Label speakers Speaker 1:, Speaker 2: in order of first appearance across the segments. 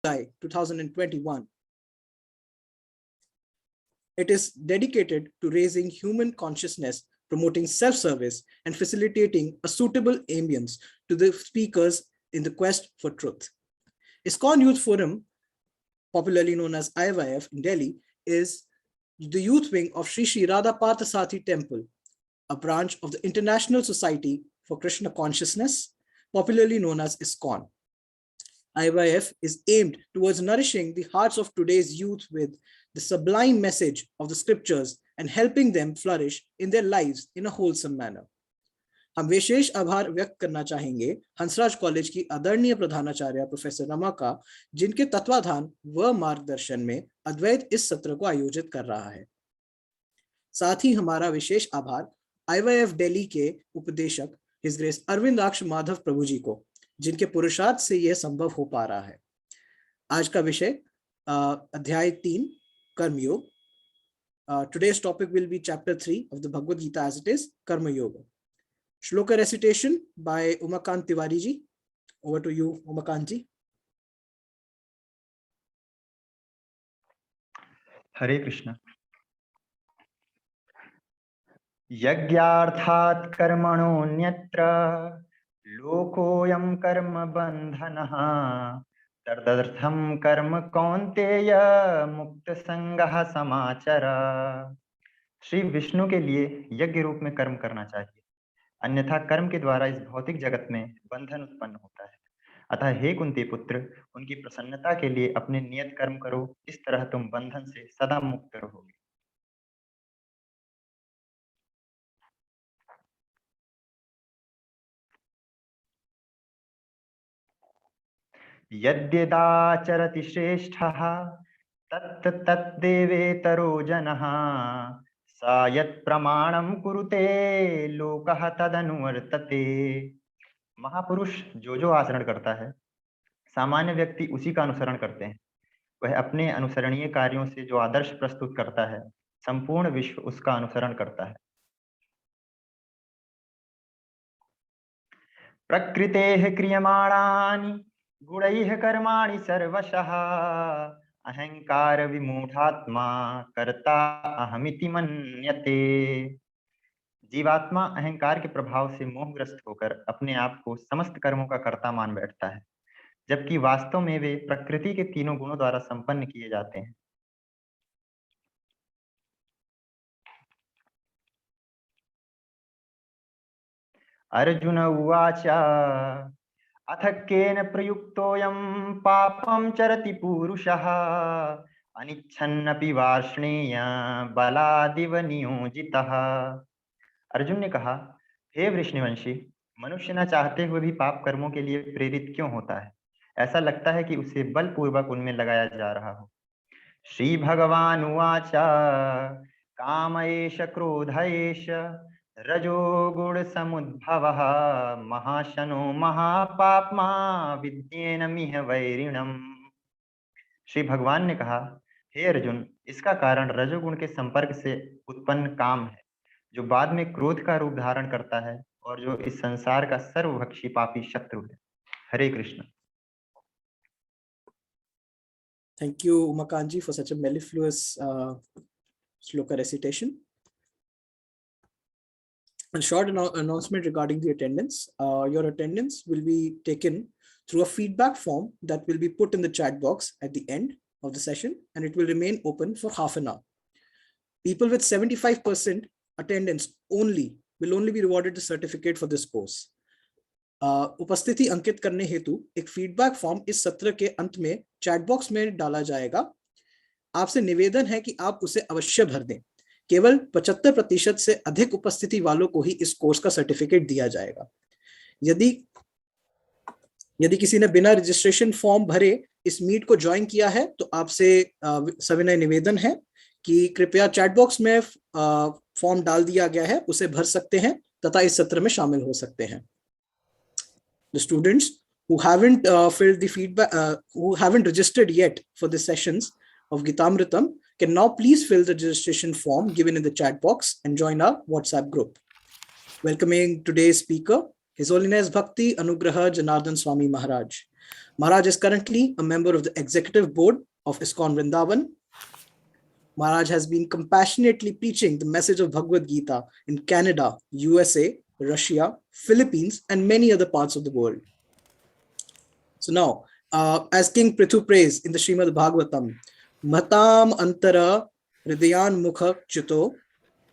Speaker 1: July 2021. It is dedicated to raising human consciousness, promoting self-service, and facilitating a suitable ambience to the speakers in the quest for truth. ISKCON Youth Forum, popularly known as IYF in Delhi, is the youth wing of Sri Sri Radha Parthasarathi Temple, a branch of the International Society for Krishna Consciousness, popularly known as ISKCON. IYF is aimed towards nourishing the hearts of today's youth with the sublime message of the scriptures and helping them flourish in their lives in a wholesome manner. हम विशेष आभार व्यक्त करना चाहेंगे Hansraj college की आदरणीय प्रधानाचार्य professor Rama का, जिनके तत्वाधान व मार्गदर्शन में अद्वैत इस सत्र को आयोजित कर रहा है। साथ ही हमारा विशेष आभार IYF दिल्ली के उपदेशक हिज ग्रेस अरविंदाक्ष माधव प्रभु जी को, जिनके पुरुषार्थ से यह संभव हो पा रहा है। आज का विषय अध्याय 3 कर्मयोग। Today's topic will be chapter 3 of the Bhagavad Gita as it is, Karma Yoga. Shloka recitation by Umakant Tiwari ji. Over to you, Umakant ji.
Speaker 2: Hare Krishna. Yagyarthat karmanonyatra lokoyam karma bandhanaha tardadartham karma kaunteya mukta sangaha samachara. Shri Vishnu के लिए यज्ञ रूप में कर्म करना चाहिए, अन्यथा कर्म के द्वारा इस भौतिक जगत में बंधन उत्पन्न होता है। अतः हे कुंती पुत्र, उनकी प्रसन्नता के लिए अपने नियत कर्म करो, इस तरह तुम बंधन से सदा मुक्त रहोगे। यद्यदाचरति श्रेष्ठः तत् तद्देवेतरो जनः सा यत् प्रमाणं कुरुते लोकः तदनुवर्तते। महापुरुष जो जो आचरण करता है, सामान्य व्यक्ति उसी का अनुसरण करते हैं। वह अपने अनुसरणीय कार्यों से जो आदर्श प्रस्तुत करता है, संपूर्ण विश्व उसका अनुसरण करता है। प्रकृतेः क्रियमाणानि गुणैः कर्माणि सर्वशः अहंकार विमूढ़ात्मा कर्ता अहमिति मन्यते। जीवात्मा अहंकार के प्रभाव से मोहग्रस्त होकर अपने आप को समस्त कर्मों का कर्ता मान बैठता है, जबकि वास्तव में वे प्रकृति के तीनों गुणों द्वारा संपन्न किए जाते हैं। अर्जुन उवाच अथ केन प्रयुक्तोऽयं पापं चरति पूरुषः अनिच्छन्नपि वार्ष्णेय बलादिव नियोजितः। अर्जुन ने कहा, हे वृष्णिवंशी, मनुष्य न चाहते हुए भी पाप कर्मों के लिए प्रेरित क्यों होता है? ऐसा लगता है कि उसे बलपूर्वक उनमें लगाया जा रहा हो। श्री भगवान उवाच काम एष क्रोध एष रजोगुण समुद्भवः महाशनो महापाप्मा विद्येन मिह वैरिणम्। श्री भगवान ने कहा, हे अर्जुन, इसका कारण रजोगुण के संपर्क से उत्पन्न काम है, जो बाद में क्रोध का रूप धारण करता है और जो इस संसार का सर्वभक्षी पापी शत्रु है। हरे Krishna.
Speaker 1: Thank you, Umakanji, for such a mellifluous shloka recitation. A short announcement regarding the attendance. Your attendance will be taken through a feedback form that will be put in the chat box at the end of the session, and it will remain open for half an hour. People with 75% attendance will only be rewarded the certificate for this course. उपस्थिति अंकित करने हेतु एक feedback form इस सत्र के अंत में chat box में डाला जाएगा। आपसे निवेदन है कि आप उसे अवश्य भर दें। केवल 75% से अधिक उपस्थिति वालों को ही इस कोर्स का सर्टिफिकेट दिया जाएगा। यदि किसी ने बिना रजिस्ट्रेशन फॉर्म भरे इस मीट को ज्वाइन किया है, तो आपसे सविनय निवेदन है कि कृपया चैट बॉक्स में फॉर्म डाल दिया गया है, उसे भर सकते हैं तथा इस सत्र में शामिल हो सकते हैं। The students who haven't filled the feedback, who haven't registered yet for the sessions of Gitamritam, can now please fill the registration form given in the chat box and join our WhatsApp group. Welcoming today's speaker, His Holiness Bhakti Anugraha Janardhana Swami Maharaj. Maharaj is currently a member of the executive board of ISKCON Vrindavan. Maharaj has been compassionately preaching the message of Bhagavad Gita in Canada, USA, Russia, Philippines, and many other parts of the world. So now, as King Prithu prays in the Srimad Bhagavatam, Matam Antara Hridayan Mukha Chuto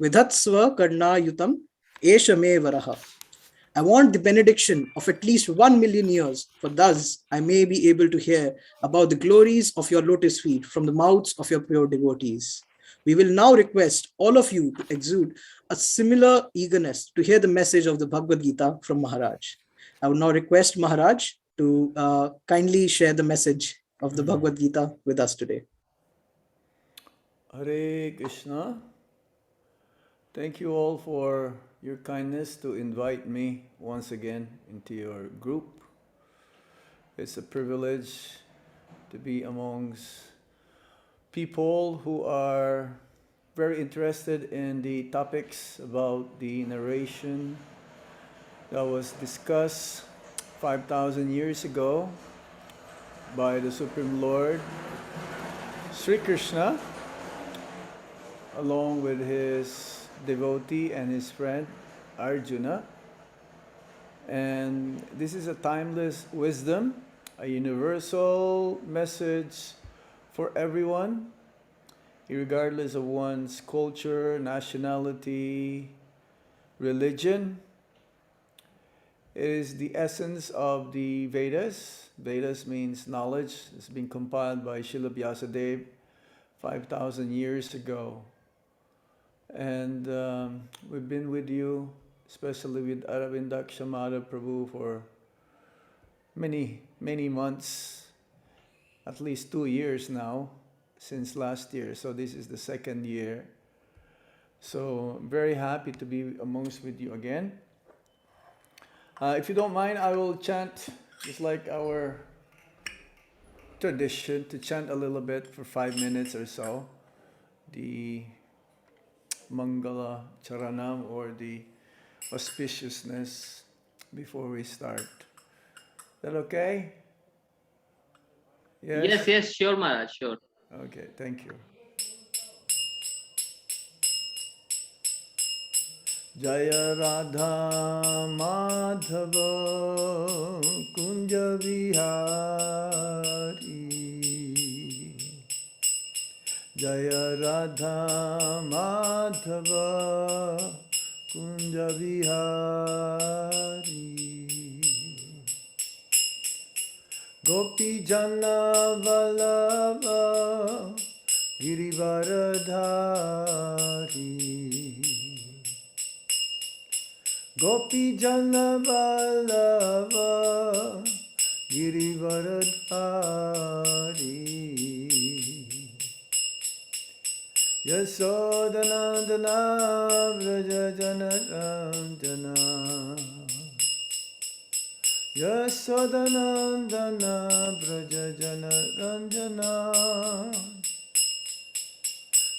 Speaker 1: Vidhatsva Karna Yutam Esha Me Varaha. I want the benediction of at least 1 million years, for thus I may be able to hear about the glories of your lotus feet from the mouths of your pure devotees. We will now request all of you to exude a similar eagerness to hear the message of the Bhagavad Gita from Maharaj. I would now request Maharaj to kindly share the message of the Bhagavad Gita with us today.
Speaker 3: Hare Krishna. Thank you all for your kindness to invite me once again into your group. It's a privilege to be amongst people who are very interested in the topics about the narration that was discussed 5,000 years ago by the Supreme Lord Sri Krishna, along with his devotee and his friend Arjuna. And this is a timeless wisdom, a universal message for everyone, regardless of one's culture, nationality, religion. It is the essence of the Vedas. Vedas means knowledge. It's been compiled by Srila Vyasadeva 5,000 years ago. And we've been with you, especially with Aravindakshamada Prabhu, for many, many months, at least 2 years now, since last year. So this is the second year. So I'm very happy to be amongst with you again. If you don't mind, I will chant, just like our tradition, to chant a little bit for 5 minutes or so, the Mangala Charanam, or the auspiciousness, before we start. Is that okay?
Speaker 4: Yes, sure, Maharaj, sure.
Speaker 3: Okay, thank you. Jaya Radha Madhava Kunja Vihari, Jaya Radha Madhava Kunja Vihari, Gopi Jana Vallabha Girivaradhari, Gopi Jana Vallabha Girivaradhari, Yasodhanandana Vraja Janardhana, Yasodhanandana Vraja Janardhana,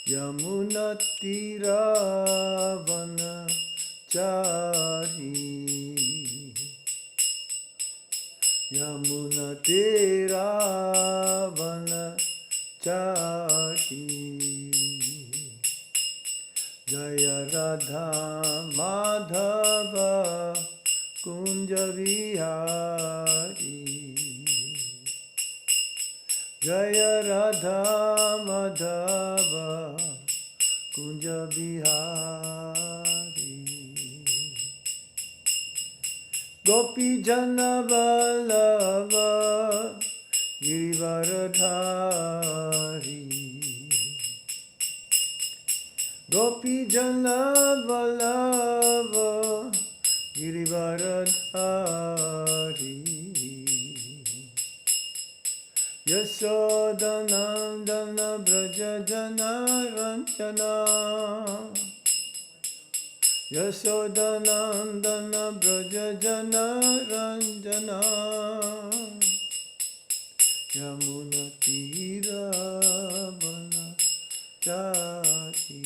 Speaker 3: Yamunattiravana Chari, Yamunattiravana Chari, Jaya Radha Madhava Kunja Vihari, Jaya Radha Madhava Kunja Vihari, Gopi Jana Vallabha Girivaradhari, Gopi Jana Vallabha Girivaradhari, Yasodhanandana Braja Jana Ranjana, Yasodhanandana Braja Jana Ranjana, Yamunattiravana Chari,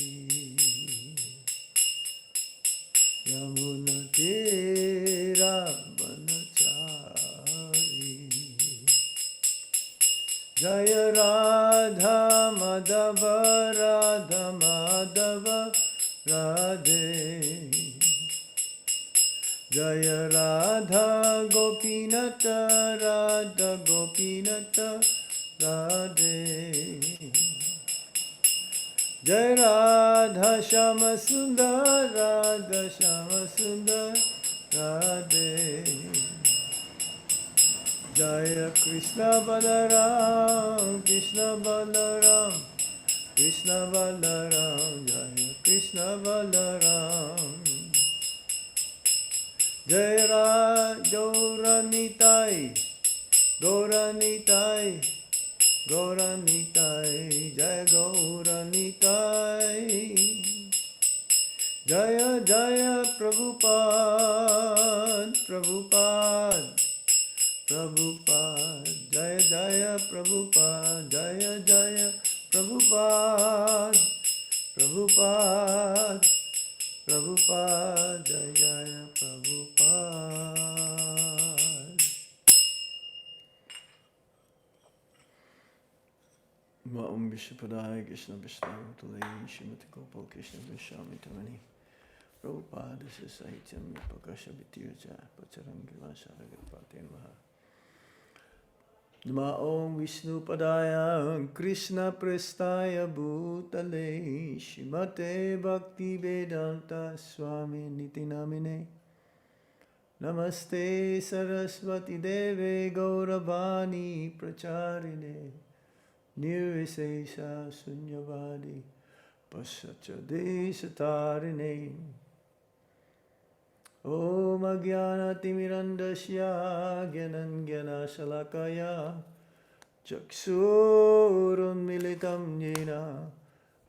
Speaker 3: Yamunattiravana Chari, Jaya Radha Madhava Radha Madhava Radhe. Jaya Radha Gopinata Radha Gopinata Radhe. Jai Radha Shama Sundar Radha Shama Sundar Radhe. Jaya Krishna Balaram Krishna Balaram Krishna Balaram Jaya Krishna Balaram. Jai Gauranitai Gauranitai Gauranitai Jaya Gauranitai. Jaya Jaya Prabhupada Prabhupada Prabhupada Jaya Jaya Prabhupada Jaya Jaya Prabhupada Prabhupada Prabhupada Jaya Jaya Prabhupada. Om Vishnupadaya Krishna Vishnu Tulay Shrimati Gopal Krishna Vishwami Tamani Prabhupada Sahityam Pakasha Vitirja Pacharangi Vasharagapati Maha. Nama Om Vishnupadaya Krishna Prestaya Bhutale Shrimate Bhakti Vedanta Swami Niti Namine Namaste Saraswati Deve Gauravani Pracharine Nirvisesha Sunyavadi Pashacha Desatarine. Om Agyana Timirandasya Gyanan Gyana Shalakaya Chaksurun Militam Jena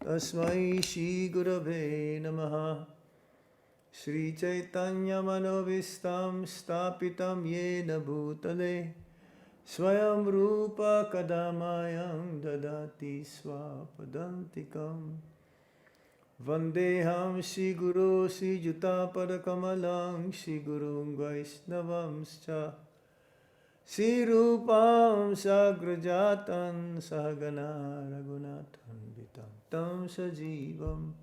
Speaker 3: Tasmai Shri Gurave Namaha. Sri Chaitanya Manovistam Stapitam Yena Bhutale Swayam Rupa Kadamayam Dadati Swapadantikam. Vandeham Shri Guru Shri Juta Padakamalang Shri Guru Vaisnavamscha Shri Rupam Sagrajatan Sahagana Raghunathan Vitam Tam Sajivam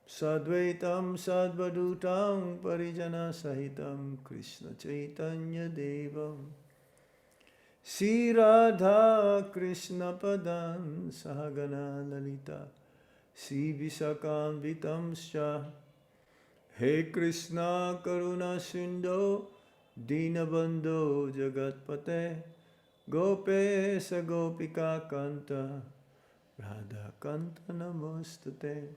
Speaker 3: Sadvaitam Sadvadutam Parijana Sahitam Krishna Chaitanya Devam Shri Radha Krishna Padan Sahagana Lalita Shri Visakamvitamscha. He Krishna Karuna Sindho Dinabandho Jagatpate Gopesa Gopika Kanta Radha Kanta Namostate.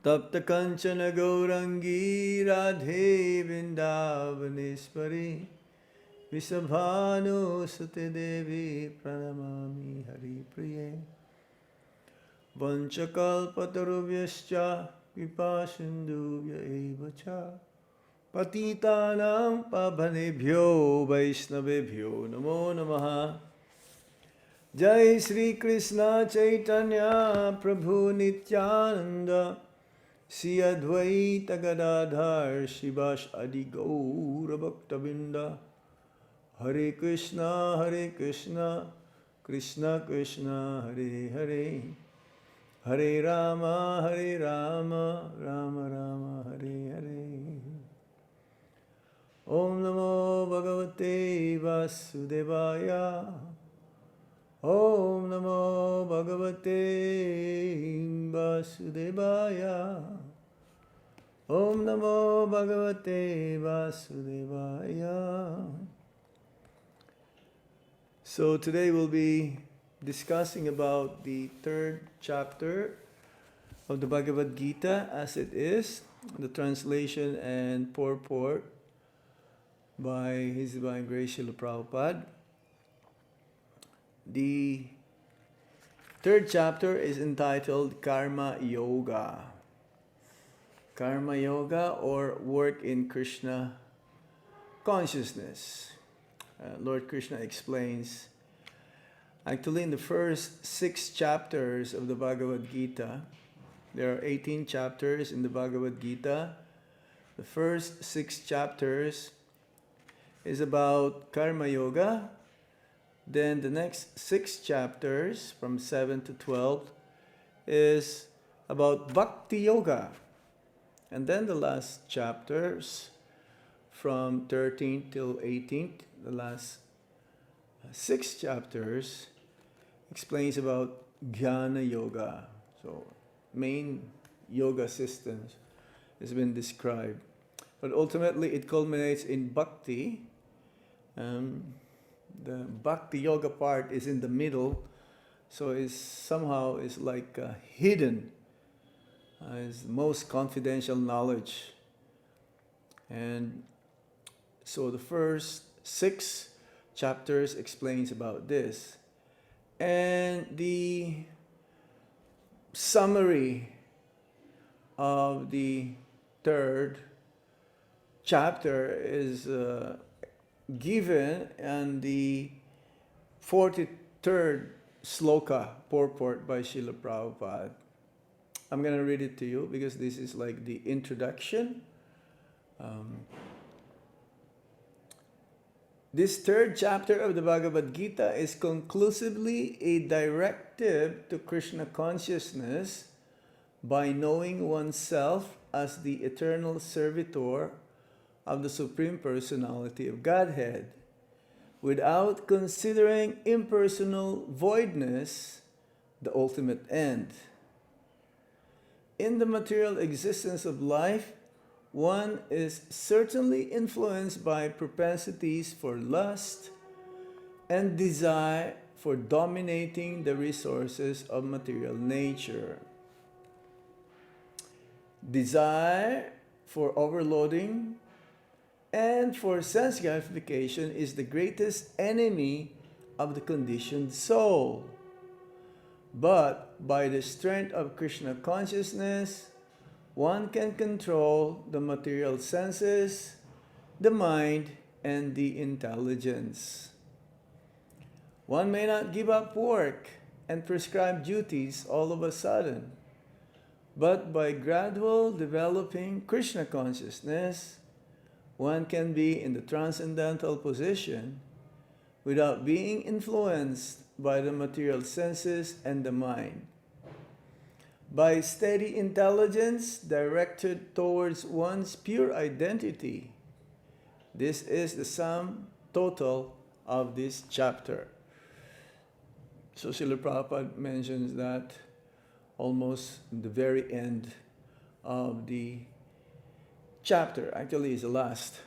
Speaker 3: Tapta Kanchana Gaurangi Radhe Vrindavaneshwari Visabhanu Sute Devi Pranamami Hari Priye. Vanchakalpatarubhyascha vipasindubhya evacha patitanam pavanebhyo vaishnavebhyo namo namaha. Jai Shri Krishna Chaitanya Prabhu Nityananda Shri Advaita Gadadhar Shivas Adi Gaura Bhaktavinda. Hare Krishna Krishna Krishna Hare Hare Hare Rama Rama Rama Hare Hare. Om Namo Bhagavate Vasudevaya. Om Namo Bhagavate Vasudevaya. Om Namo Bhagavate Vasudevaya. So today we'll be discussing about the third chapter of the Bhagavad Gita as it is, the translation and purport by His Divine Grace Srila Prabhupada. The third chapter is entitled Karma Yoga. Karma Yoga, or work in Krishna consciousness. Lord Krishna explains, actually in the first 6 chapters of the Bhagavad Gita, there are 18 chapters in the Bhagavad Gita. The first 6 chapters is about Karma Yoga. Then the next 6 chapters from 7 to 12 is about bhakti-yoga. And then the last chapters from 13 till 18, the last 6 chapters explains about jnana yoga. So main yoga systems has been described. But ultimately it culminates in bhakti. The bhakti yoga part is in the middle, so it's somehow is like hidden. It's the most confidential knowledge. And so the first 6 chapters explains about this. And the summary of the 3rd chapter is given in the 43rd sloka purport by Srila Prabhupada. I'm going to read it to you because this is like the introduction. This 3rd chapter of the Bhagavad Gita is conclusively a directive to Krishna consciousness by knowing oneself as the eternal servitor of the Supreme Personality of Godhead, without considering impersonal voidness the ultimate end. In the material existence of life, one is certainly influenced by propensities for lust and desire for dominating the resources of material nature. Desire for overloading and for sense gratification is the greatest enemy of the conditioned soul. But by the strength of Krishna consciousness, one can control the material senses, the mind, and the intelligence. One may not give up work and prescribed duties all of a sudden, but by gradual developing Krishna consciousness, one can be in the transcendental position without being influenced by the material senses and the mind. By steady intelligence directed towards one's pure identity. This is the sum total of this chapter. So Srila Prabhupada mentions that almost in the very end of the chapter. Actually, is the last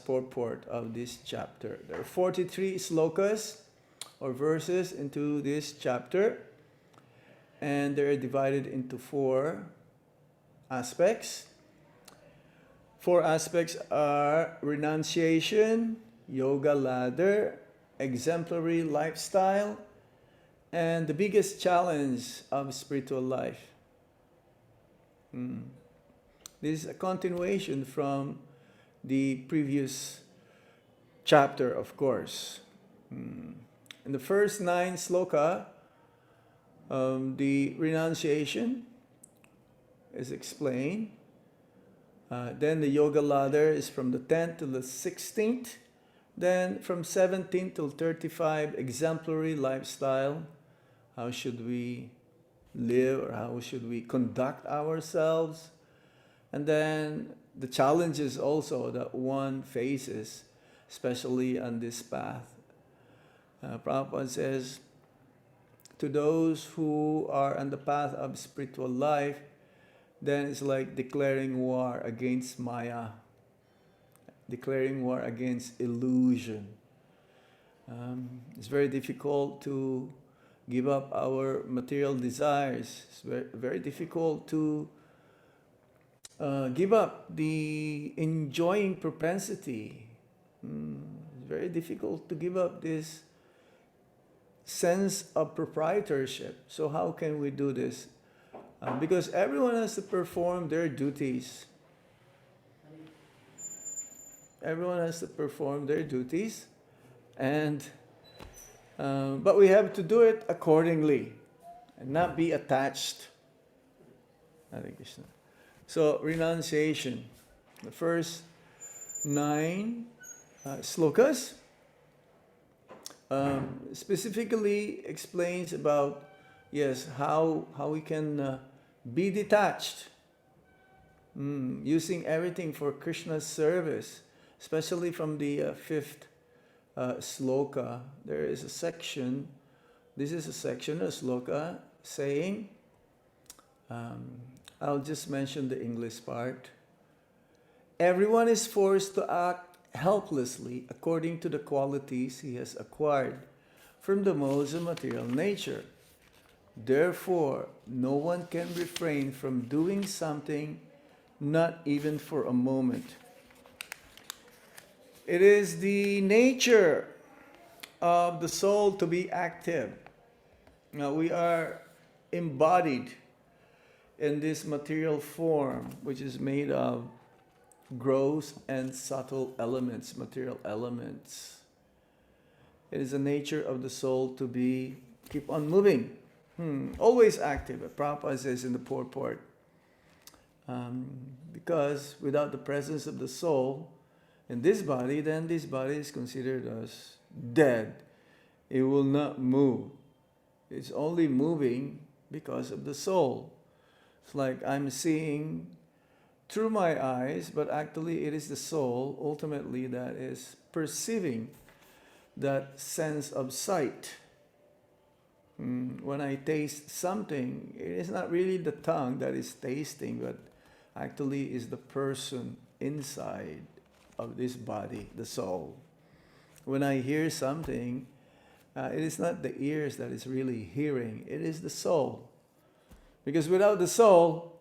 Speaker 3: purport of this chapter. There are 43 slokas or verses into this chapter, and they are divided into 4 aspects. 4 aspects are renunciation, yoga ladder, exemplary lifestyle, and the biggest challenge of spiritual life. This is a continuation from the previous chapter, of course. In the first 9 sloka, the renunciation is explained. Then the yoga ladder is from the 10th to the 16th. Then from 17 till 35, exemplary lifestyle. How should we live, or how should we conduct ourselves? And then the challenges also that one faces, especially on this path. Prabhupada says, to those who are on the path of spiritual life, then it's like declaring war against Maya, declaring war against illusion. It's very difficult to give up our material desires. It's very, very difficult to give up the enjoying propensity. It's very difficult to give up this sense of proprietorship. So how can we do this? Because everyone has to perform their duties. Everyone has to perform their duties, and but we have to do it accordingly and not be attached. Hare Krishna. So renunciation, the first 9 slokas specifically explains about, yes, how we can be detached, using everything for Krishna's service, especially from the fifth sloka. There is a section, this is a section, a sloka, saying, I'll just mention the English part. Everyone is forced to act helplessly according to the qualities he has acquired from the modes of material nature. Therefore, no one can refrain from doing something, not even for a moment. It is the nature of the soul to be active. Now, we are embodied in this material form, which is made of gross and subtle elements, material elements. It is the nature of the soul to keep on moving, always active. Prabhupada says in the purport, because without the presence of the soul in this body, then this body is considered as dead. It will not move. It's only moving because of the soul. It's like I'm seeing through my eyes, but actually it is the soul ultimately that is perceiving that sense of sight. When I taste something, it is not really the tongue that is tasting, but actually is the person inside of this body, the soul. When I hear something, it is not the ears that is really hearing, it is the soul. Because without the soul,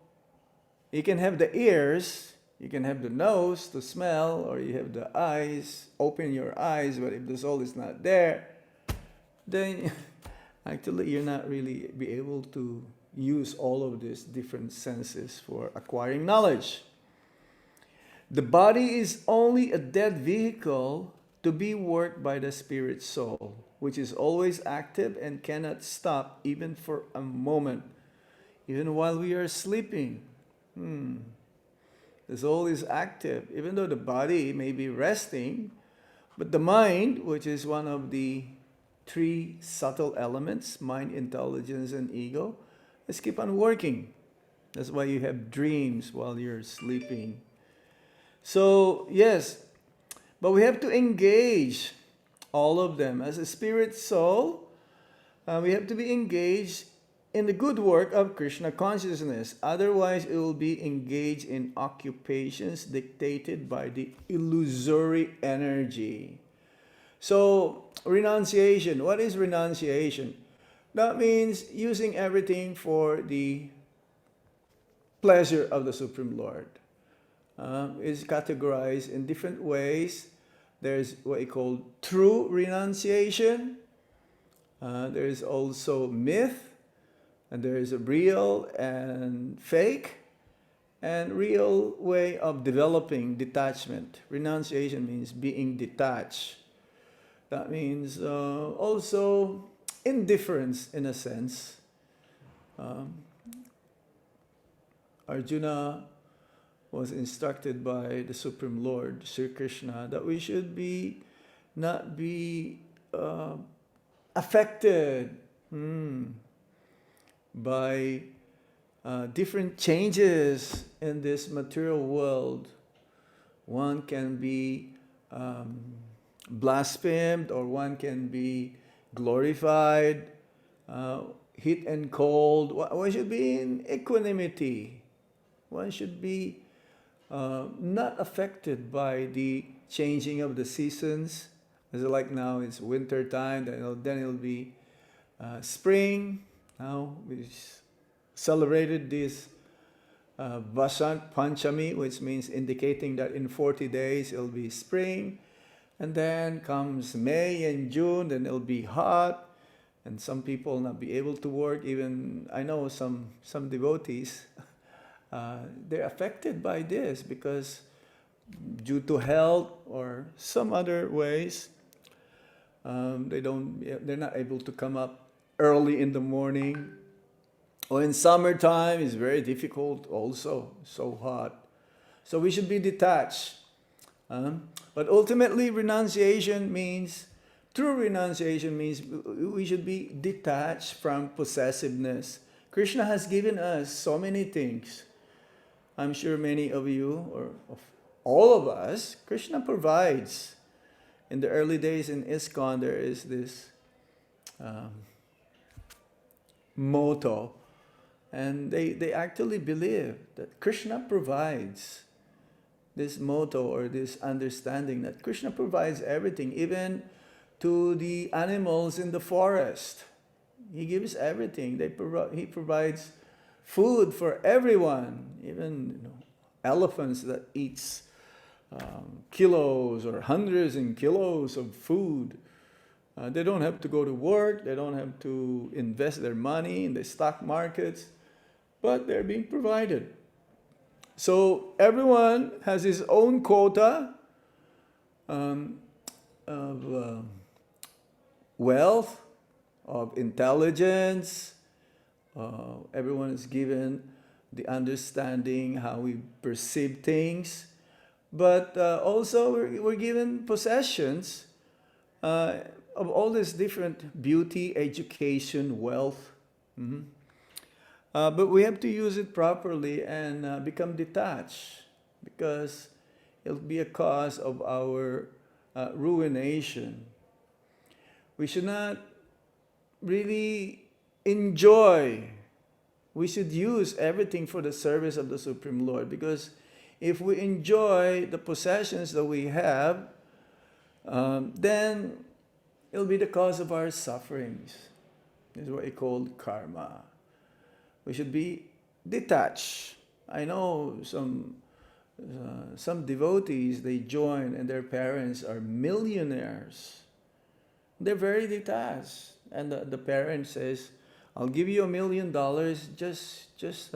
Speaker 3: you can have the ears, you can have the nose to smell, or you have the eyes, open your eyes, but if the soul is not there, then actually you're not really be able to use all of these different senses for acquiring knowledge. The body is only a dead vehicle to be worked by the spirit soul, which is always active and cannot stop even for a moment, even while we are sleeping. The soul is active, even though the body may be resting, but the mind, which is one of the three subtle elements, mind, intelligence, and ego, let's keep on working. That's why you have dreams while you're sleeping. So, yes, but we have to engage all of them. As a spirit soul, we have to be engaged in the good work of Krishna consciousness. Otherwise, it will be engaged in occupations dictated by the illusory energy. So, renunciation. What is renunciation? That means using everything for the pleasure of the Supreme Lord. It's categorized in different ways. There's what you call true renunciation. There is also myth. And there is a real and fake and real way of developing detachment. Renunciation means being detached. That means also indifference in a sense. Arjuna was instructed by the Supreme Lord, Sri Krishna, that we should not be affected by different changes in this material world. One can be blasphemed, or one can be glorified, heat and cold. One should be in equanimity. One should be not affected by the changing of the seasons. As like now it's winter time, then it'll be spring. Now we celebrated this Vasant Panchami, which means indicating that in 40 days it'll be spring. And then comes May and June, then it'll be hot. And some people will not be able to work. Even I know some devotees, they're affected by this because due to health or some other ways, they're not able to come up early in the morning. Or in summertime, it's very difficult also, so hot. So we should be detached. But ultimately, renunciation means True renunciation means we should be detached from possessiveness. Krishna has given us so many things. I'm sure many of you, or of all of us, Krishna provides. In the early days in ISKCON, there is this motto, and they actually believe that Krishna provides. This motto or this understanding that Krishna provides everything, even to the animals in the forest. He gives everything. He provides food for everyone, even elephants that eats kilos or hundreds and kilos of food. They don't have to go to work. They don't have to invest their money in the stock markets, but they're being provided. So everyone has his own quota of wealth, of intelligence. Everyone is given the understanding how we perceive things. But also we're given possessions of all this different beauty, education, wealth. But we have to use it properly and become detached, because it'll be a cause of our ruination. We should not really enjoy. We should use everything for the service of the Supreme Lord, because if we enjoy the possessions that we have, then it'll be the cause of our sufferings. This is what we call karma. We should be detached. I know some devotees, they join and their parents are millionaires. They're very detached. And the parent says, I'll give you $1 million, just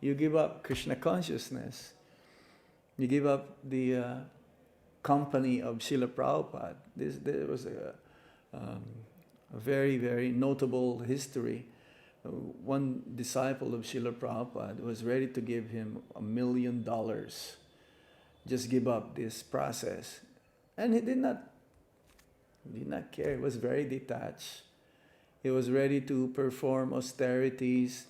Speaker 3: you give up Krishna consciousness. You give up the company of Srila Prabhupada. There was a very, very notable history. One disciple of Srila Prabhupada was ready to give him $1 million. Just give up this process. And he did not care. He was very detached. He was ready to perform austerities,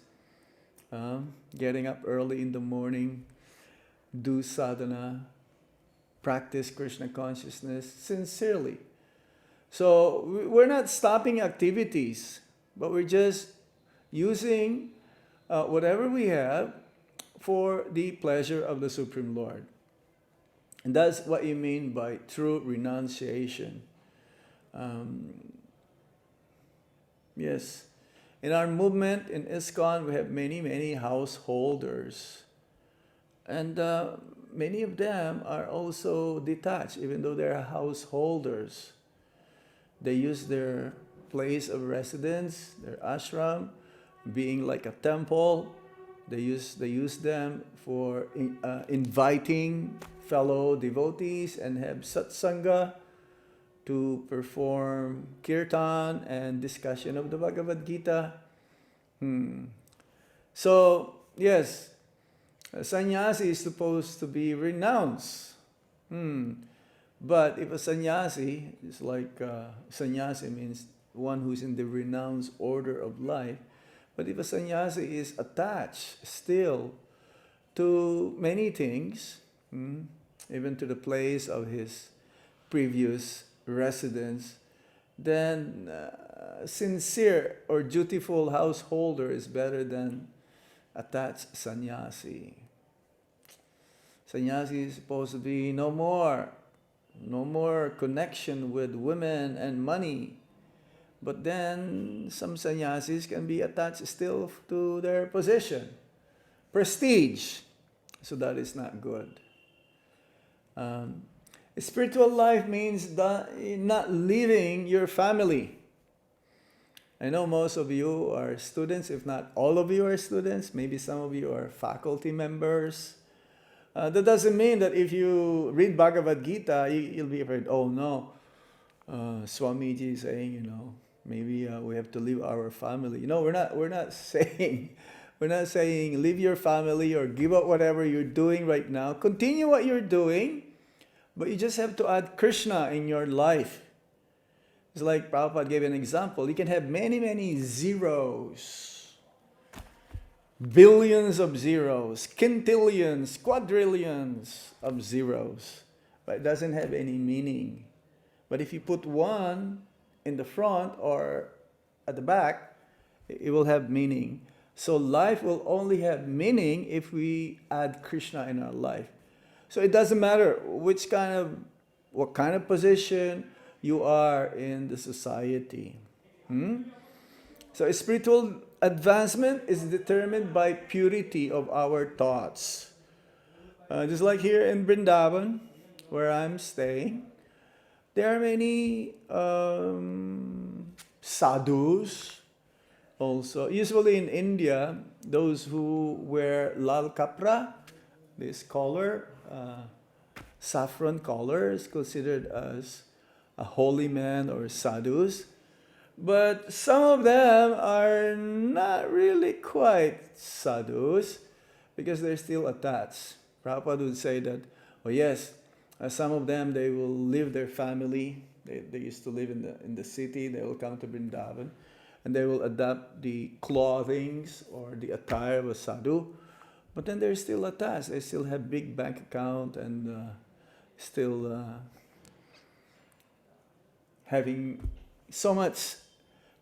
Speaker 3: getting up early in the morning, do sadhana, practice Krishna consciousness sincerely. So we're not stopping activities, but we're just using whatever we have for the pleasure of the Supreme Lord. And that's what you mean by true renunciation. Yes, in our movement in ISKCON, we have many, many householders. And many of them are also detached, even though they're householders. They use their place of residence, their ashram, being like a temple. They use them for inviting fellow devotees and have satsanga to perform kirtan and discussion of the Bhagavad Gita. So, yes, a sannyasi is supposed to be renounced. But if a sannyasi, it's like sannyasi means one who's in the renounced order of life. But if a sannyasi is attached still to many things, even to the place of his previous residence, then sincere or dutiful householder is better than attached sannyasi. Sannyasi is supposed to be no more connection with women and money. But then some sannyasis can be attached still to their position, prestige. So that is not good. Spiritual life means not leaving your family. I know most of you are students, if not all of you are students. Maybe some of you are faculty members. That doesn't mean that if you read Bhagavad Gita, you'll be afraid, oh no, Swamiji is saying, maybe we have to leave our family. We're not saying leave your family or give up whatever you're doing right now. Continue what you're doing, but you just have to add Krishna in your life. It's like Prabhupada gave an example. You can have many, many zeros, billions of zeros, quintillions, quadrillions of zeros, but it doesn't have any meaning. But if you put one in the front or at the back, it will have meaning. So life will only have meaning if we add Krishna in our life. So it doesn't matter what kind of position you are in the society. So spiritual advancement is determined by purity of our thoughts. Just like here in Vrindavan, where I'm staying, there are many sadhus also. Usually in India, those who wear lal kapra, this collar, saffron collar, is considered as a holy man or sadhus. But some of them are not really quite sadhus because they're still attached. Prabhupada would say that, oh yes, some of them, they will leave their family. They used to live in the city. They will come to Vrindavan and they will adopt the clothings or the attire of a sadhu. But then they're still attached. They still have big bank account and still having so much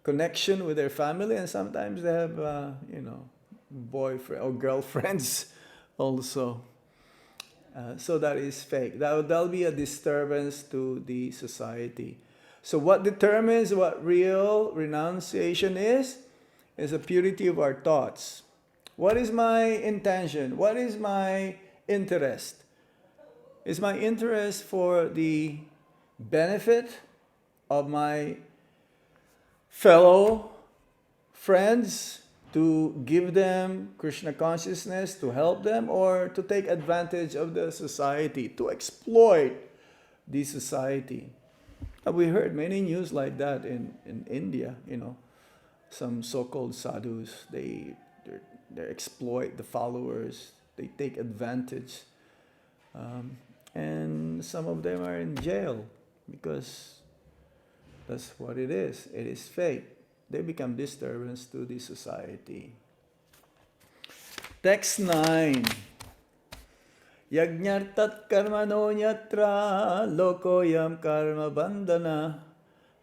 Speaker 3: connection with their family, and sometimes they have, boyfriend or girlfriends also. So that is fake. That'll be a disturbance to the society. So what determines what real renunciation is a purity of our thoughts. What is my intention? What is my interest? Is my interest for the benefit of my fellow friends, to give them Krishna consciousness, to help them, or to take advantage of the society, to exploit the society? We heard many news like that in India, some so-called sadhus, they exploit the followers, they take advantage. And some of them are in jail because that's what it is. It is fake. They become disturbance to the society. Text 9. Yajñartat karmano nyatra lokoyam karma bandhana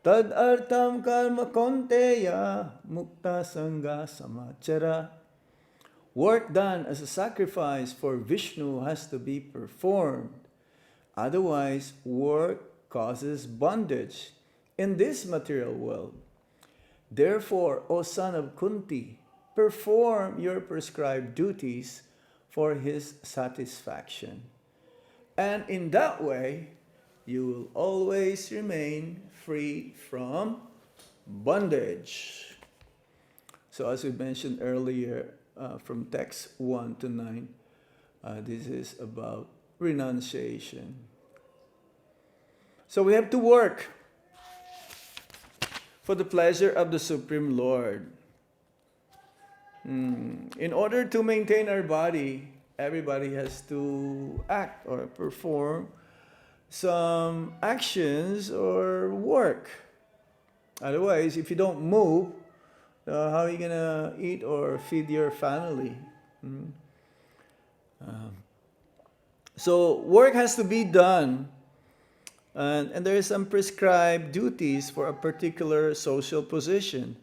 Speaker 3: tad artam karma konteya mukta sangha samachara. Work done as a sacrifice for Vishnu has to be performed. Otherwise, work causes bondage in this material world. Therefore, O son of Kunti, perform your prescribed duties for his satisfaction. And in that way, you will always remain free from bondage. So as we mentioned earlier, from text 1 to 9, this is about renunciation. So we have to work for the pleasure of the Supreme Lord. In order to maintain our body, everybody has to act or perform some actions or work. Otherwise, if you don't move, how are you going to eat or feed your family? So work has to be done. And there are some prescribed duties for a particular social position,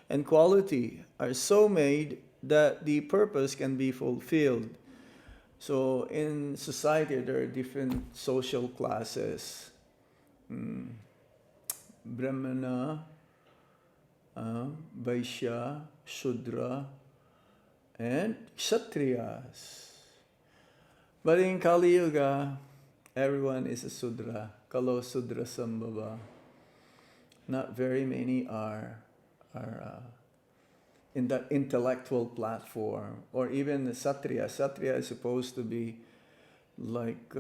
Speaker 3: and quality are so made that the purpose can be fulfilled. So in society, there are different social classes. Brahmana, Vaishya, Shudra, and Kshatriyas. But in Kali Yuga, everyone is a Sudra. Kalo Sudra Sambhava. Not very many are in that intellectual platform, or even the Satriya. Satriya is supposed to be like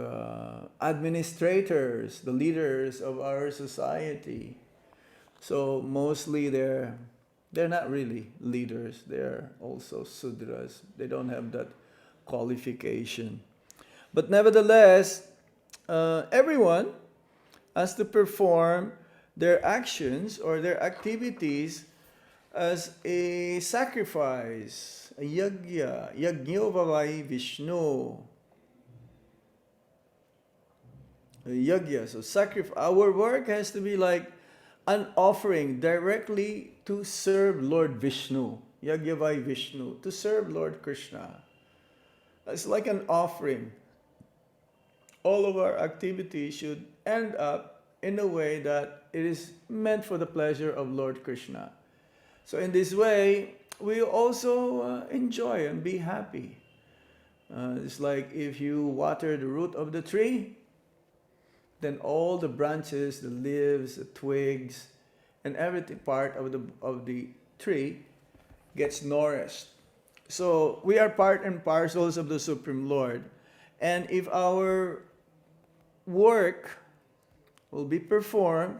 Speaker 3: administrators, the leaders of our society. So mostly they're not really leaders. They're also Sudras. They don't have that qualification. But nevertheless, everyone has to perform their actions or their activities as a sacrifice, a yajna, yajño vavai Vishnu. A yajna, so sacrifice. Our work has to be like an offering directly to serve Lord Vishnu, yajna vai Vishnu, to serve Lord Krishna. It's like an offering. All of our activities should end up in a way that it is meant for the pleasure of Lord Krishna. So in this way, we also enjoy and be happy. It's like if you water the root of the tree, then all the branches, the leaves, the twigs, and everything part of the tree gets nourished. So we are part and parcels of the Supreme Lord. And if our work will be performed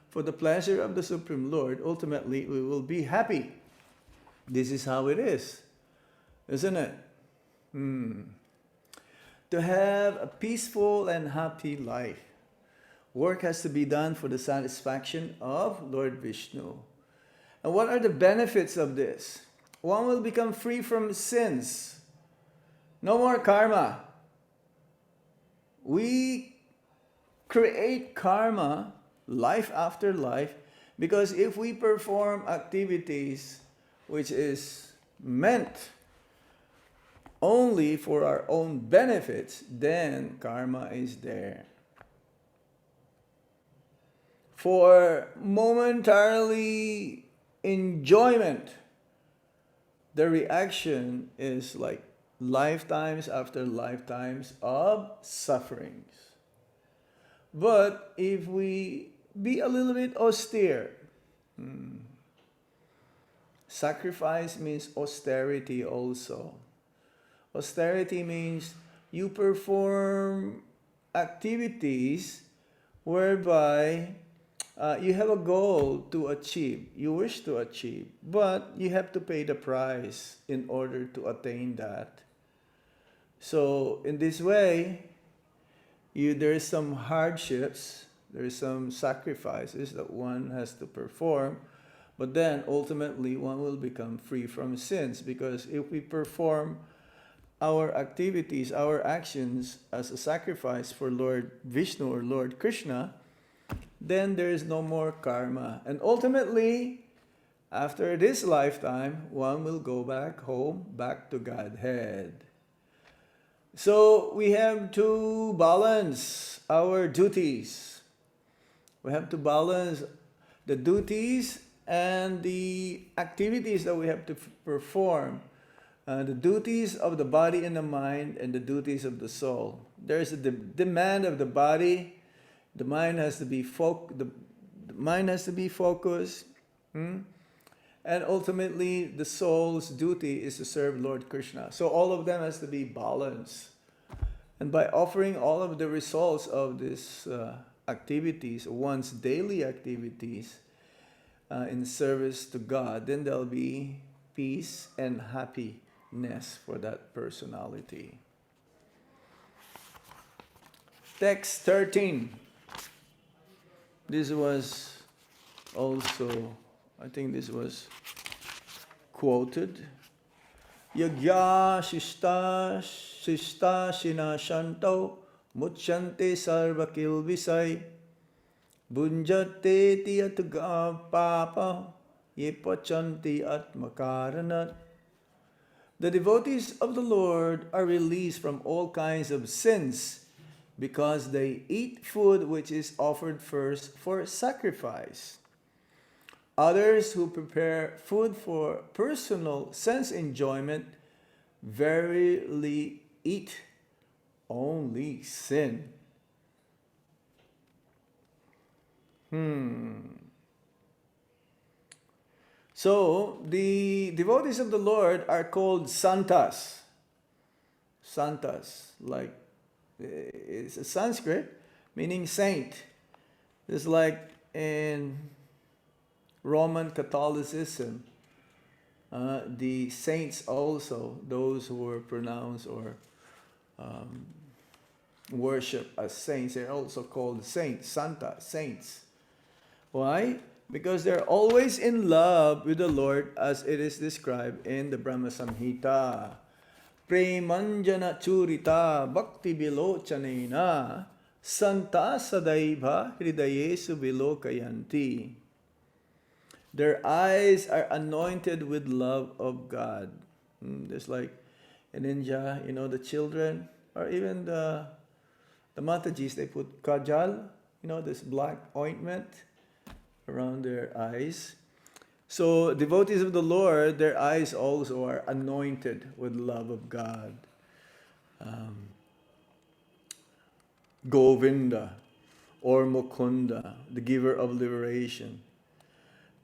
Speaker 3: for the pleasure of the Supreme Lord, ultimately we will be happy. This is how it is, isn't it? To have a peaceful and happy life, work has to be done for the satisfaction of Lord Vishnu. And what are the benefits of this? One will become free from sins. No more karma. We create karma life after life because if we perform activities which is meant only for our own benefits, then karma is there. For momentarily enjoyment, the reaction is like lifetimes after lifetimes of sufferings. But if we be a little bit austere, sacrifice means austerity also. Austerity means you perform activities whereby you have a goal to achieve, you wish to achieve, but you have to pay the price in order to attain that. So in this way, there is some hardships, there is some sacrifices that one has to perform, but then ultimately one will become free from sins, because if we perform our activities, our actions as a sacrifice for Lord Vishnu or Lord Krishna, then there is no more karma. And ultimately, after this lifetime, one will go back home, back to Godhead. So we have to balance our duties. We have to balance the duties and the activities that we have to perform. The duties of the body and the mind, and the duties of the soul. There is a demand of the body. The mind has to be the mind has to be focused, and ultimately the soul's duty is to serve Lord Krishna. So all of them has to be balanced, and by offering all of the results of these activities, one's daily activities, in service to God, then there'll be peace and happiness for that personality. Text 13. This was also, I think this was quoted. Yagya shishta shina shanto muchyante sarva kilvisai bunjate tiyatuga papa ye pachanti atmakaranat. The devotees of the Lord are released from all kinds of sins because they eat food which is offered first for sacrifice. Others who prepare food for personal sense enjoyment verily eat only sin. So the devotees of the Lord are called santas. Santas, like it's a Sanskrit meaning saint. It's like in Roman Catholicism, the saints also, those who were pronounced or worshipped as saints, they're also called saints, santa, saints. Why? Because they're always in love with the Lord as it is described in the Brahma Samhita. Premanjana churita bhakti vilochanena santa sadaiva hridayesu vilokayanti. Their eyes are anointed with love of God. Just like in India, the children, or even the Matajis, they put kajal, this black ointment around their eyes. So devotees of the Lord, their eyes also are anointed with love of God. Govinda or Mukunda, the giver of liberation.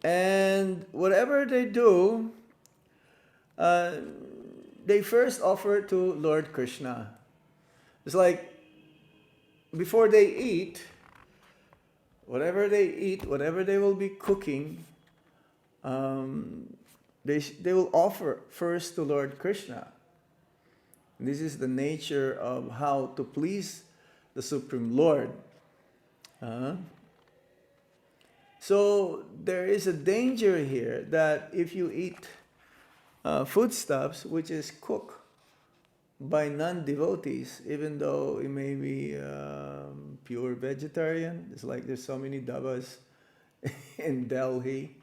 Speaker 3: And whatever they do, they first offer to Lord Krishna. It's like before they eat, whatever they will be cooking, they will offer first to Lord Krishna. This is the nature of how to please the Supreme Lord. So there is a danger here that if you eat foodstuffs which is cooked by non-devotees, even though it may be pure vegetarian, it's like there's so many dhabas in Delhi.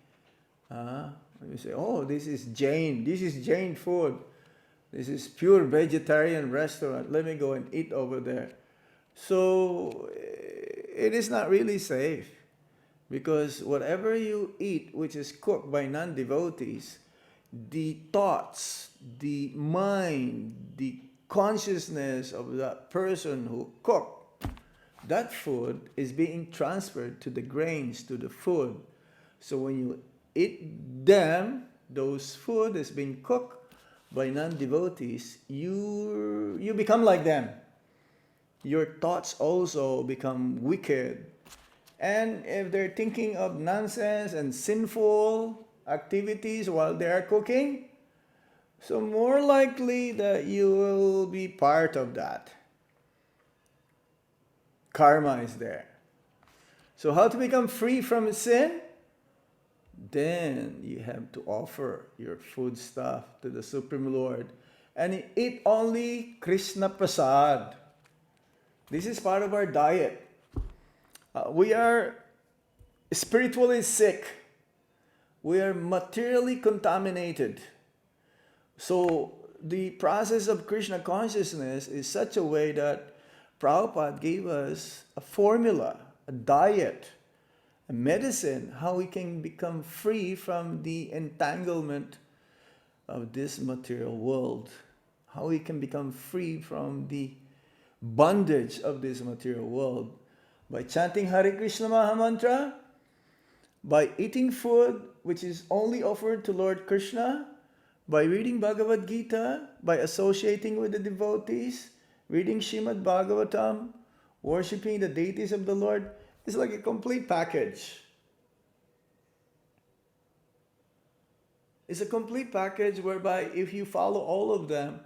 Speaker 3: You say, oh, this is Jain food. This is pure vegetarian restaurant. Let me go and eat over there. So it is not really safe, because whatever you eat which is cooked by non-devotees, the thoughts, the mind, the consciousness of that person who cooked that food is being transferred to the grains, to the food. So when you eat them, those food is being cooked by non-devotees, you become like them. Your thoughts also become wicked. And if they're thinking of nonsense and sinful activities while they are cooking, so more likely that you will be part of that. Karma is there. So how to become free from sin? Then you have to offer your food stuff to the Supreme Lord and eat only Krishna Prasad. This is part of our diet. We are spiritually sick. We are materially contaminated. So the process of Krishna consciousness is such a way that Prabhupada gave us a formula, a diet, a medicine, how we can become free from the entanglement of this material world, how we can become free from the bondage of this material world by chanting Hare Krishna Maha Mantra, by eating food which is only offered to Lord Krishna, by reading Bhagavad Gita, by associating with the devotees, reading Srimad Bhagavatam, worshipping the deities of the Lord. It's like a complete package. It's a complete package whereby if you follow all of them,